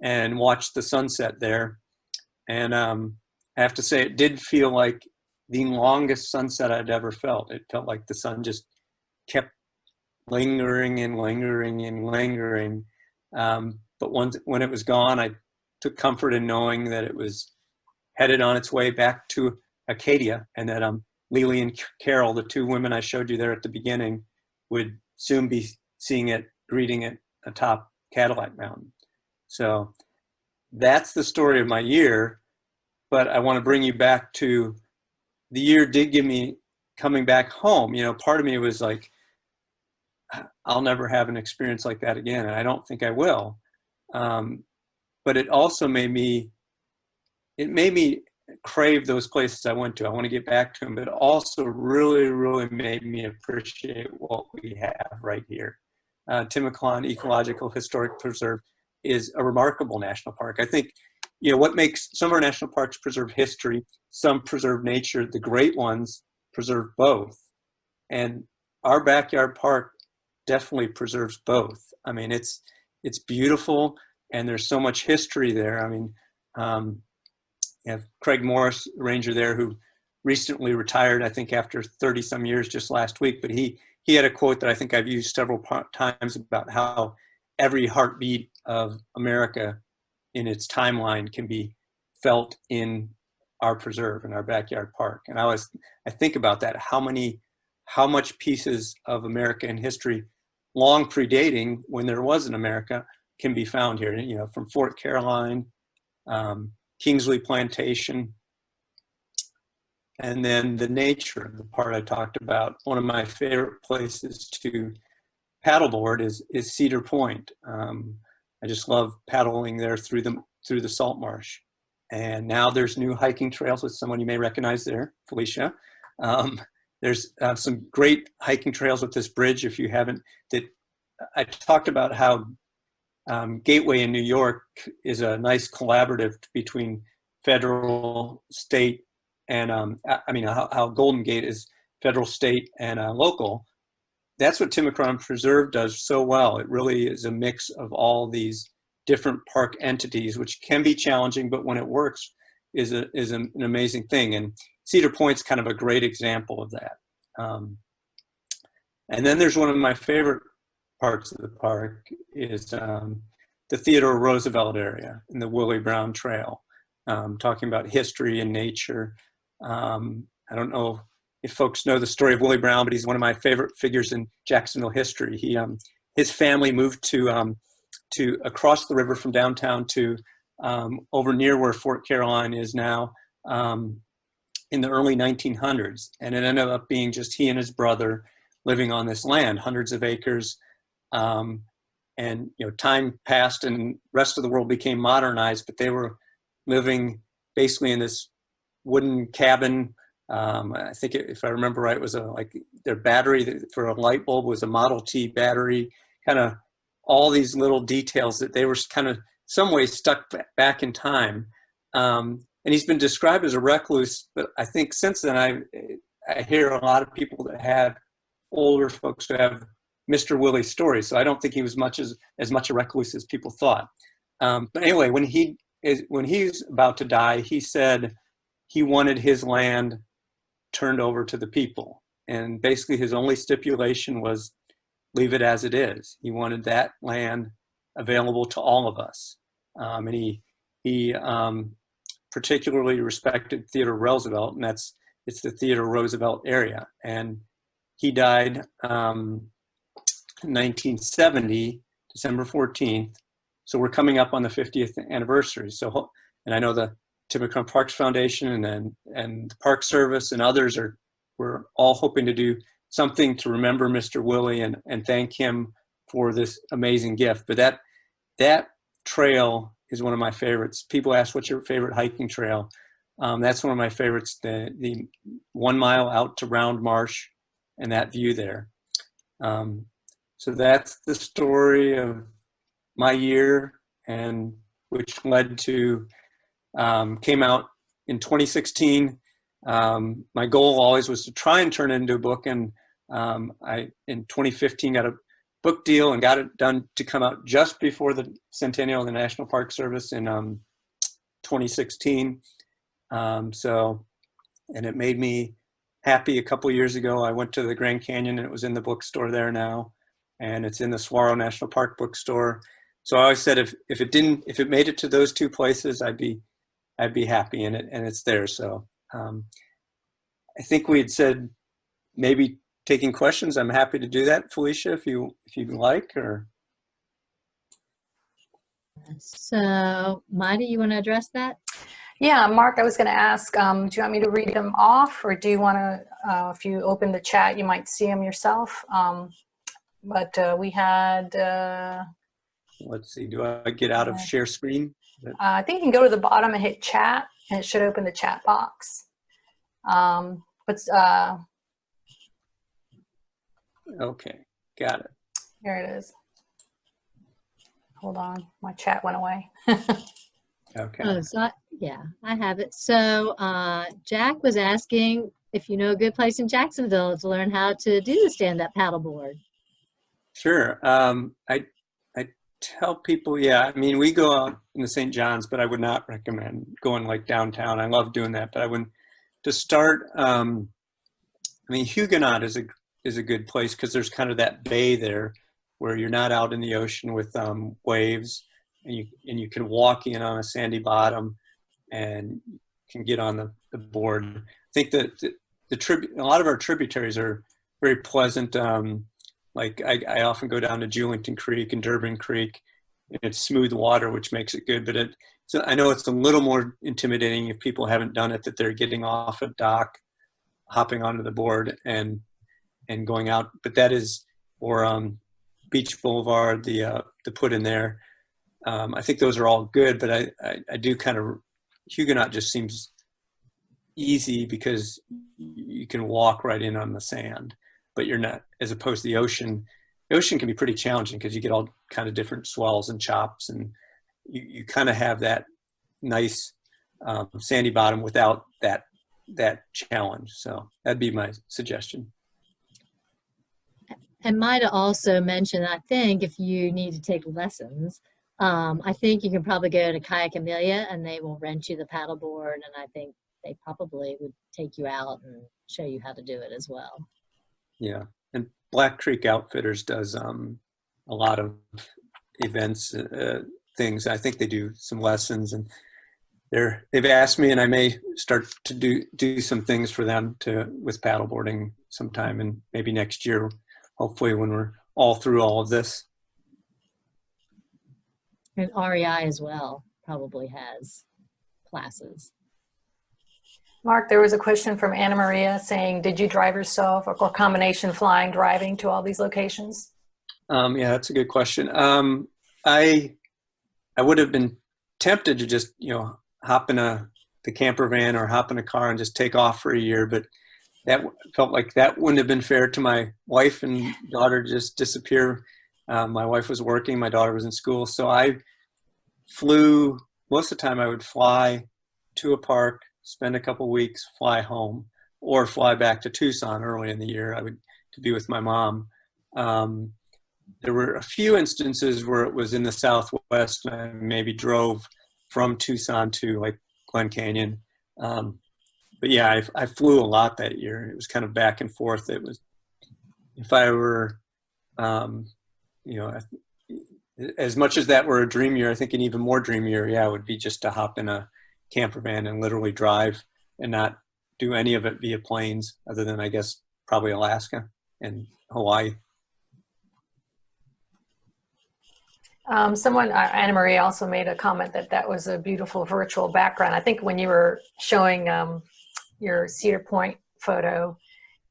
and watched the sunset there. And I have to say, it did feel like the longest sunset I'd ever felt. It felt like the sun just kept lingering and lingering and lingering. But when it was gone, I took comfort in knowing that it was headed on its way back to Acadia, and that Lily and Carol, the 2 women I showed you there at the beginning, would soon be seeing it, greeting it atop Cadillac Mountain. So that's the story of my year. But I want to bring you back to the year did give me coming back home. Part of me was like, I'll never have an experience like that again, and I don't think I will. But it also made me crave those places I went to. I want to get back to them, but it also really, really made me appreciate what we have right here. Timucuan Ecological Historic Preserve is a remarkable national park. I think, what makes some of our national parks preserve history, some preserve nature, the great ones preserve both. And our backyard park definitely preserves both. I mean, it's beautiful, and there's so much history there. I mean, you have Craig Morris, ranger there, who recently retired, I think after 30 some years just last week, but he had a quote that I think I've used several times about how every heartbeat of America in its timeline can be felt in our preserve, in our backyard park. And I think about that, how much pieces of American history, long predating when there was an America, can be found here. From Fort Caroline, Kingsley Plantation, and then the nature, the part I talked about. One of my favorite places to paddleboard is Cedar Point. I just love paddling there through the salt marsh. And now there's new hiking trails with someone you may recognize there, Felicia. There's some great hiking trails with this bridge. If you haven't, that I talked about how Gateway in New York is a nice collaborative between federal, state, and how Golden Gate is federal, state, and local. That's what Timucuan Preserve does so well. It really is a mix of all these different park entities, which can be challenging, but when it works, is an amazing thing. And Cedar Point's kind of a great example of that. And then there's one of my favorite parts of the park is the Theodore Roosevelt area and the Willie Brown Trail, talking about history and nature. I don't know if folks know the story of Willie Brown, but he's one of my favorite figures in Jacksonville history. His family moved to across the river from downtown to over near where Fort Caroline is now in the early 1900s. And it ended up being just he and his brother living on this land, hundreds of acres. And time passed and the rest of the world became modernized, but they were living basically in this wooden cabin. I think if I remember right, it was like their battery for a light bulb was a Model T battery, kind of all these little details that they were kind of some ways stuck back in time. And he's been described as a recluse, but I think since then I hear a lot of people that have older folks who have Mr. Willie stories. So I don't think he was as much a recluse as people thought. But anyway, when he's about to die, he said he wanted his land turned over to the people. And basically his only stipulation was leave it as it is. He wanted that land available to all of us. And he particularly respected Theodore Roosevelt, and it's the Theodore Roosevelt area. And he died 1970, December 14th. So we're coming up on the 50th anniversary. So, and I know the Timucuan Parks Foundation and the Park Service and others we're all hoping to do something to remember Mr. Willie and thank him for this amazing gift. But that trail is one of my favorites. People ask, what's your favorite hiking trail? That's one of my favorites, the 1 mile out to Round Marsh and that view there. So that's the story of my year, and which led to, came out in 2016. My goal always was to try and turn it into a book, and I, in 2015, got a book deal and got it done to come out just before the centennial of the National Park Service in 2016. And it made me happy. A couple years ago, I went to the Grand Canyon, and it was in the bookstore there now, and it's in the Saguaro National Park bookstore. So I always said if it made it to those two places, I'd be happy in it, and it's there. So I think we had said maybe taking questions. I'm happy to do that, Felicia, if you'd like. Or so, Maddie, you want to address that? Yeah, Mark, I was going to ask, do you want me to read them off, or do you want to, if you open the chat, you might see them yourself. But we had... let's see, do I get out of share screen? I think you can go to the bottom and hit chat, and it should open the chat box. Okay, got it. Here it is. Hold on, my chat went away. Okay. Oh, so I have it. So Jack was asking if you know a good place in Jacksonville to learn how to do the stand-up paddleboard. Sure. I tell people, I mean, we go out in the St. John's, but I would not recommend going like downtown. I love doing that, but I wouldn't. To start, I mean, Huguenot is a good place because there's kind of that bay there where you're not out in the ocean with waves, and you can walk in on a sandy bottom and can get on the board. I think that a lot of our tributaries are very pleasant. Like I often go down to Julington Creek and Durbin Creek, and it's smooth water, which makes it good. But so I know it's a little more intimidating if people haven't done it, that they're getting off a dock, hopping onto the board and going out. But that is, or Beach Boulevard, the put in there. I think those are all good, but I do kind of, Huguenot just seems easy because you can walk right in on the sand, but you're not, as opposed to the ocean, the ocean can be pretty challenging because you get all kind of different swells and chops, and you kind of have that nice sandy bottom without that challenge. So that'd be my suggestion. And Maida also mentioned, I think if you need to take lessons, I think you can probably go to Kayak Amelia and they will rent you the paddleboard, and I think they probably would take you out and show you how to do it as well. Yeah, and Black Creek Outfitters does a lot of events, things. I think they do some lessons, and they've asked me, and I may start to do some things for them with paddleboarding sometime, and maybe next year, hopefully when we're all through all of this. And REI as well probably has classes. Mark, there was a question from Anna Maria saying, did you drive yourself or combination flying, driving to all these locations? Yeah, that's a good question. I would have been tempted to just, hop in the camper van or hop in a car and just take off for a year, but that felt like that wouldn't have been fair to my wife and daughter to just disappear. My wife was working, my daughter was in school, so I flew. Most of the time I would fly to a park, spend a couple weeks, fly home, or fly back to Tucson early in the year. To be with my mom. There were a few instances where it was in the Southwest, and I maybe drove from Tucson to like Glen Canyon. But yeah, I flew a lot that year. It was kind of back and forth. It was, if I were, as much as that were a dream year, I think an even more dream year, yeah, would be just to hop in a camper van and literally drive and not do any of it via planes, other than, I guess, probably Alaska and Hawaii. Anna Marie also made a comment that was a beautiful virtual background. I think when you were showing your Cedar Point photo,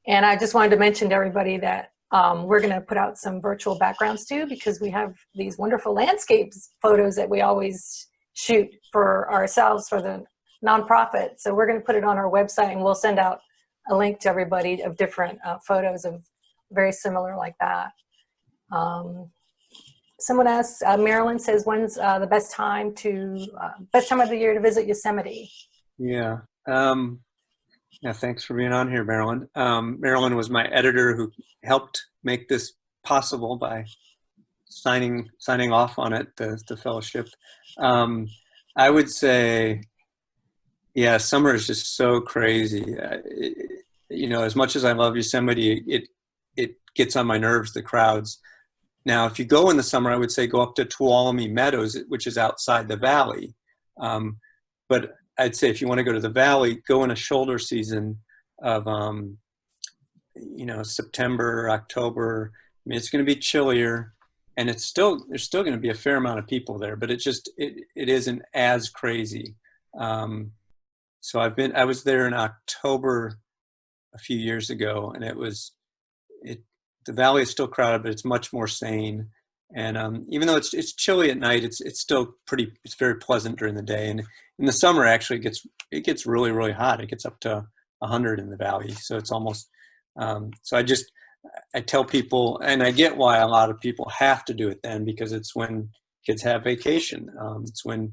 and I just wanted to mention to everybody that we're going to put out some virtual backgrounds too, because we have these wonderful landscapes photos that we always shoot for ourselves for the nonprofit. So we're going to put it on our website, and we'll send out a link to everybody of different photos of very similar like that. Someone asks, Marilyn says, when's the best time of the year to visit Yosemite? Yeah. Yeah. Thanks for being on here, Marilyn. Marilyn was my editor who helped make this possible by signing off on it, the fellowship. I would say, yeah, summer is just so crazy. As much as I love Yosemite, it gets on my nerves, the crowds. Now, if you go in the summer, I would say go up to Tuolumne Meadows, which is outside the valley. But I'd say if you want to go to the valley, go in a shoulder season of, September, October. I mean, it's going to be chillier, and there's still going to be a fair amount of people there, but it isn't as crazy. So I was there in October a few years ago, and the valley is still crowded, but it's much more sane. And even though it's chilly at night, it's still it's very pleasant during the day. And in the summer, actually, it gets really, really hot. It gets up to 100 in the valley. So it's almost, so I tell people, and I get why a lot of people have to do it then, because it's when kids have vacation. It's when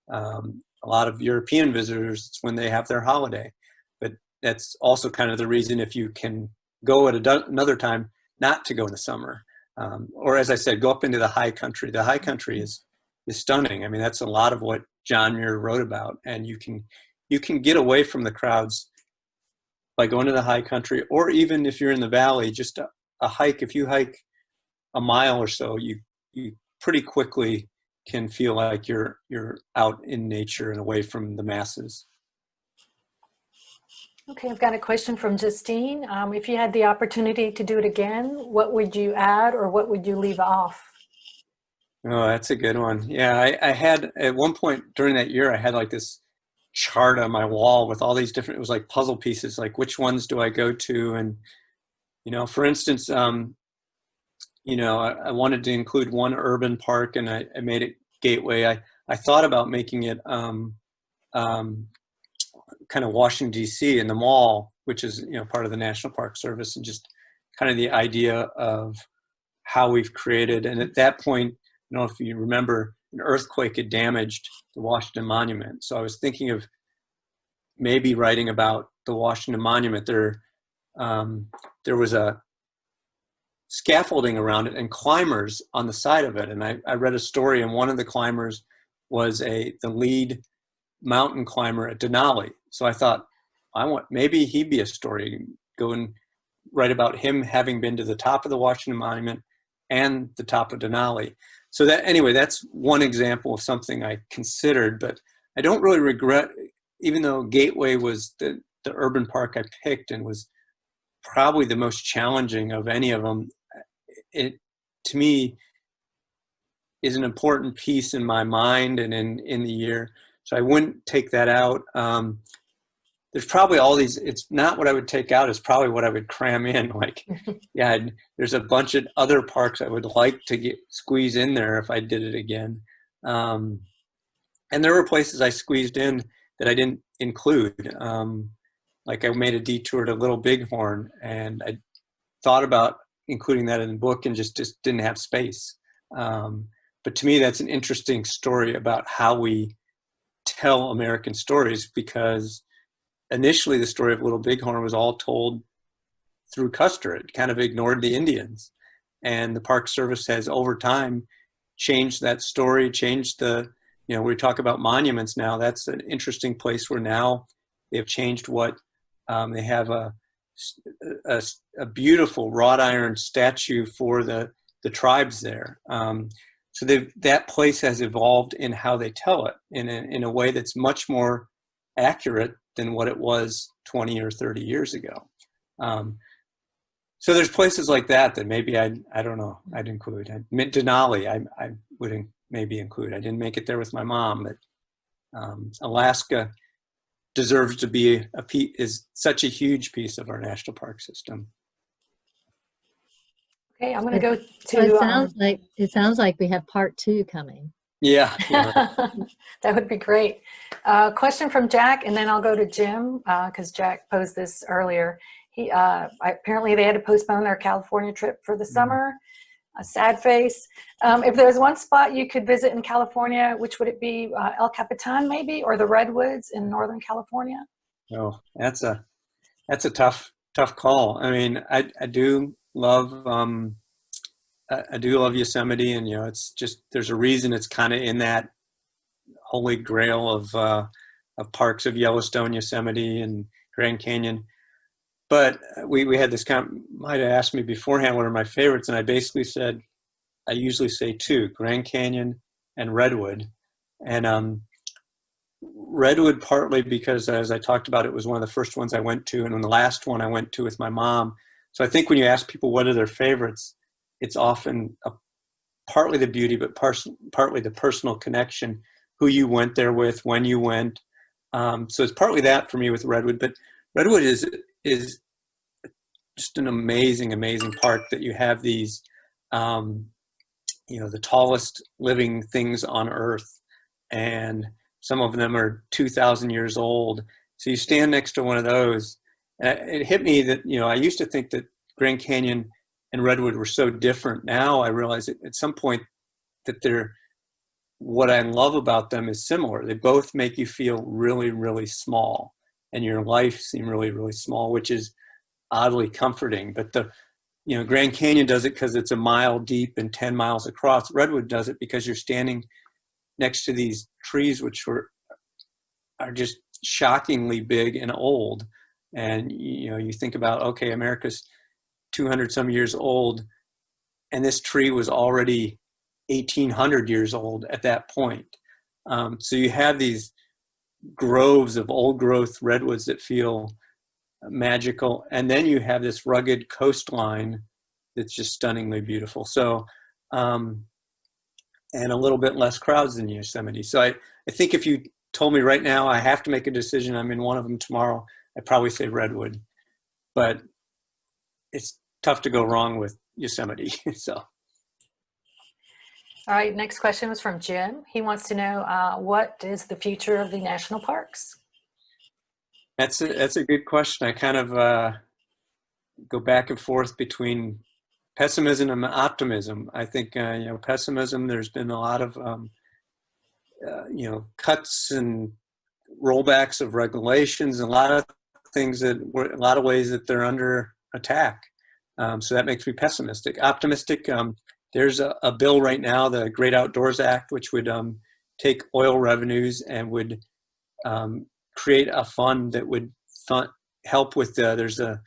a lot of European visitors, it's when they have their holiday. But that's also kind of the reason, if you can go at another time, not to go in the summer. Or as I said, go up into the high country. The high country is stunning. I mean, that's a lot of what John Muir wrote about. And you can get away from the crowds by going to the high country, or even if you're in the valley, just a hike. If you hike a mile or so, you pretty quickly can feel like you're out in nature and away from the masses. Okay, I've got a question from Justine. If you had the opportunity to do it again, what would you add or what would you leave off? Oh, that's a good one. Yeah, I had, at one point during that year, I had like this chart on my wall with all these different, it was like puzzle pieces, like which ones do I go to? And, for instance, I wanted to include one urban park, and I made it Gateway. I thought about making it kind of Washington, D.C. in the mall, which is, part of the National Park Service, and just kind of the idea of how we've created. And at that point, I don't know if you remember, an earthquake had damaged the Washington Monument. So I was thinking of maybe writing about the Washington Monument. There was a scaffolding around it and climbers on the side of it. And I read a story, and one of the climbers was the lead mountain climber at Denali. So I thought, maybe he'd be a story, go and write about him having been to the top of the Washington Monument and the top of Denali. So that's one example of something I considered, but I don't really regret, even though Gateway was the urban park I picked and was probably the most challenging of any of them. It, to me, is an important piece in my mind and in the year. So I wouldn't take that out. There's probably all these, it's not what I would take out, it's probably what I would cram in. Like, yeah, there's a bunch of other parks I would like to squeeze in there if I did it again. And there were places I squeezed in that I didn't include. Like I made a detour to Little Bighorn, and I thought about including that in the book and just didn't have space. But to me, that's an interesting story about how we tell American stories, because initially the story of Little Bighorn was all told through Custer. It kind of ignored the Indians. And the Park Service has over time changed that story, changed we talk about monuments now. That's an interesting place where now they've changed what they have a beautiful wrought iron statue for the tribes there. So that place has evolved in how they tell it in a way that's much more accurate than what it was 20 or 30 years ago. So there's places like that maybe I don't know, I'd include. Denali, I would maybe include. I didn't make it there with my mom, but Alaska deserves to be is such a huge piece of our national park system. Okay, I'm going to go to. So it sounds like we have part 2 coming. Yeah. That would be great. Question from Jack, and then I'll go to Jim because Jack posed this earlier. Apparently they had to postpone their California trip for the summer. A sad face. If there's one spot you could visit in California, which would it be? El Capitan maybe, or the Redwoods in Northern California? Oh, that's a tough call. I mean, I do love Yosemite, and it's just, there's a reason it's kind of in that holy grail of parks of Yellowstone, Yosemite, and Grand Canyon. But we had this might have asked me beforehand what are my favorites, and I basically said I usually say 2: Grand Canyon and Redwood. And Redwood partly because, as I talked about, it was one of the first ones I went to, and when the last one I went to with my mom. So I think when you ask people what are their favorites, it's often partly the beauty, but partly the personal connection, who you went there with, when you went. So it's partly that for me with Redwood. But Redwood is just an amazing park that you have these, the tallest living things on Earth, and some of them are 2,000 years old. So you stand next to one of those. It hit me that, I used to think that Grand Canyon and Redwood were so different. Now I realize at some point that what I love about them is similar. They both make you feel really, really small, and your life seem really, really small, which is oddly comforting. But Grand Canyon does it because it's a mile deep and 10 miles across. Redwood does it because you're standing next to these trees, which are just shockingly big and old. And, you think about, okay, America's 200 some years old, and this tree was already 1,800 years old at that point. So you have these groves of old growth redwoods that feel magical. And then you have this rugged coastline that's just stunningly beautiful. So, and a little bit less crowds than Yosemite. So I think if you told me right now, I have to make a decision, I'm in one of them tomorrow, I'd probably say Redwood, but it's tough to go wrong with Yosemite. So. All right, next question was from Jim. He wants to know what is the future of the national parks? That's a good question. I kind of go back and forth between pessimism and optimism. I think, pessimism, there's been a lot of, cuts and rollbacks of regulations, and a lot of things a lot of ways that they're under attack. So that makes me pessimistic. Optimistic, there's a bill right now, the Great Outdoors Act, which would take oil revenues and would create a fund that would help with there's a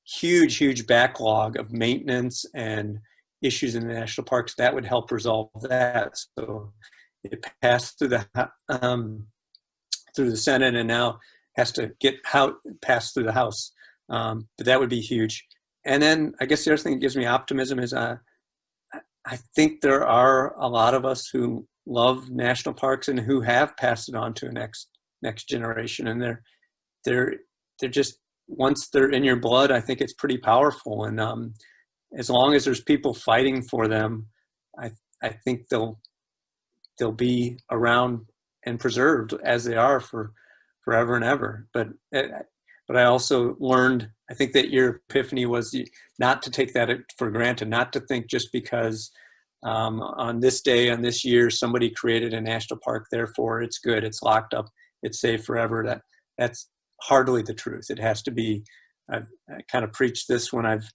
huge backlog of maintenance and issues in the national parks that would help resolve that. So it passed through the Senate and now has to get passed through the House. But that would be huge. And then I guess the other thing that gives me optimism is I think there are a lot of us who love national parks and who have passed it on to a next generation. And they're just, once they're in your blood, I think it's pretty powerful. And as long as there's people fighting for them, I think they'll be around and preserved as they are for forever and ever. But I also learned, I think that your epiphany was not to take that for granted, not to think just because on this day, on this year, somebody created a national park, therefore it's good, it's locked up, it's safe forever. That's hardly the truth. It has to be, I kind of preach this when I've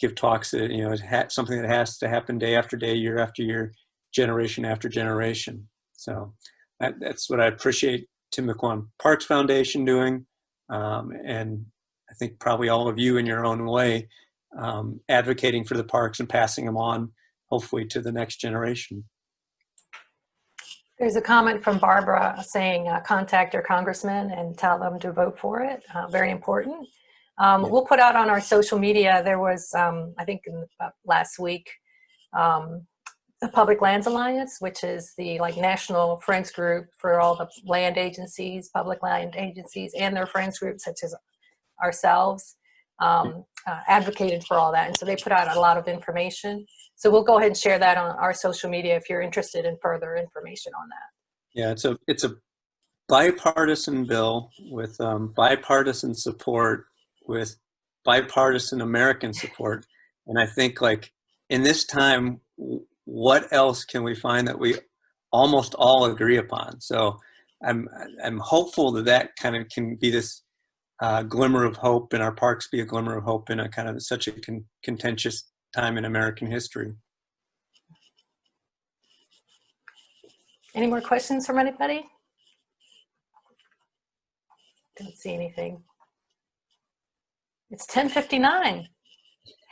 give talks that, it's something that has to happen day after day, year after year, generation after generation. So that's what I appreciate Timucuan Parks Foundation doing. And I think probably all of you in your own way, advocating for the parks and passing them on, hopefully, to the next generation. There's a comment from Barbara saying contact your congressman and tell them to vote for it. Very important. We'll put out on our social media, there was, I think last week, the Public Lands Alliance, which is the national friends group for all the land agencies, public land agencies, and their friends groups such as ourselves, advocated for all that. And so they put out a lot of information. So we'll go ahead and share that on our social media if you're interested in further information on that. Yeah, it's a bipartisan bill with bipartisan support, with bipartisan American support. And I think in this time, what else can we find that we almost all agree upon? So I'm hopeful that kind of can be this glimmer of hope, and our parks be a glimmer of hope in a kind of such a contentious time in American history. Any more questions from anybody? Didn't see anything. It's 10:59.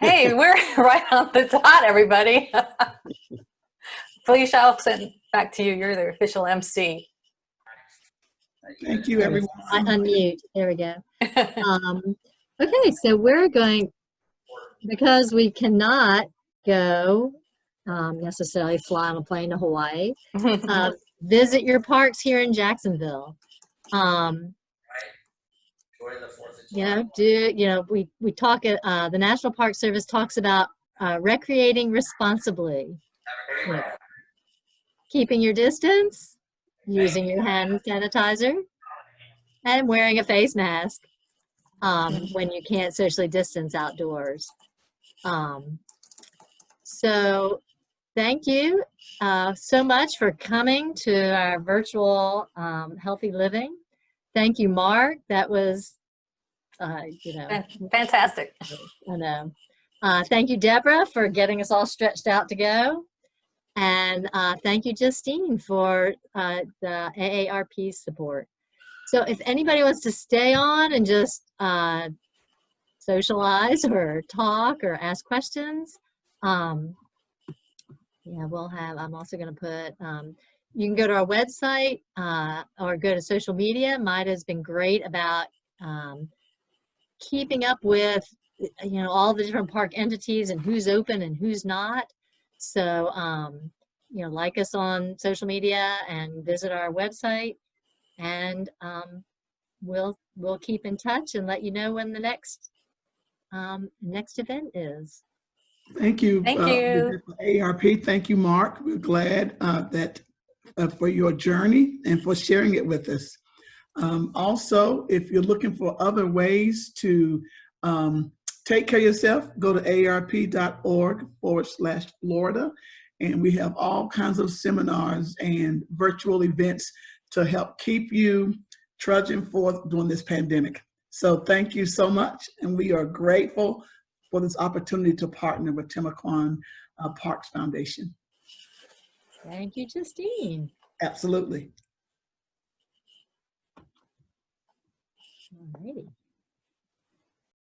Hey, we're right on the dot, everybody. Felicia, I'll send back to you. You're the official MC. Thank you, everyone. I unmute. There we go. Okay, so we're going, because we cannot go necessarily fly on a plane to Hawaii, visit your parks here in Jacksonville. We talk, the National Park Service talks about recreating responsibly. Keeping your distance, using your hand sanitizer, and wearing a face mask when you can't socially distance outdoors. So thank you so much for coming to our virtual Healthy Living. Thank you, Mark. That was, fantastic. I know. Thank you, Deborah, for getting us all stretched out to go. And thank you, Justine, for the AARP support. So if anybody wants to stay on and just socialize or talk or ask questions, we'll have, I'm also going to put, you can go to our website or go to social media. Maida's been great about keeping up with, all the different park entities and who's open and who's not. So, like us on social media and visit our website, and we'll keep in touch and let you know when the next event is. Thank you. Thank you. AARP. Thank you, Mark. We're glad that for your journey and for sharing it with us. Also, if you're looking for other ways to take care of yourself. Go to aarp.org/Florida. And we have all kinds of seminars and virtual events to help keep you trudging forth during this pandemic. So thank you so much. And we are grateful for this opportunity to partner with Timucuan Parks Foundation. Thank you, Justine. Absolutely. All righty.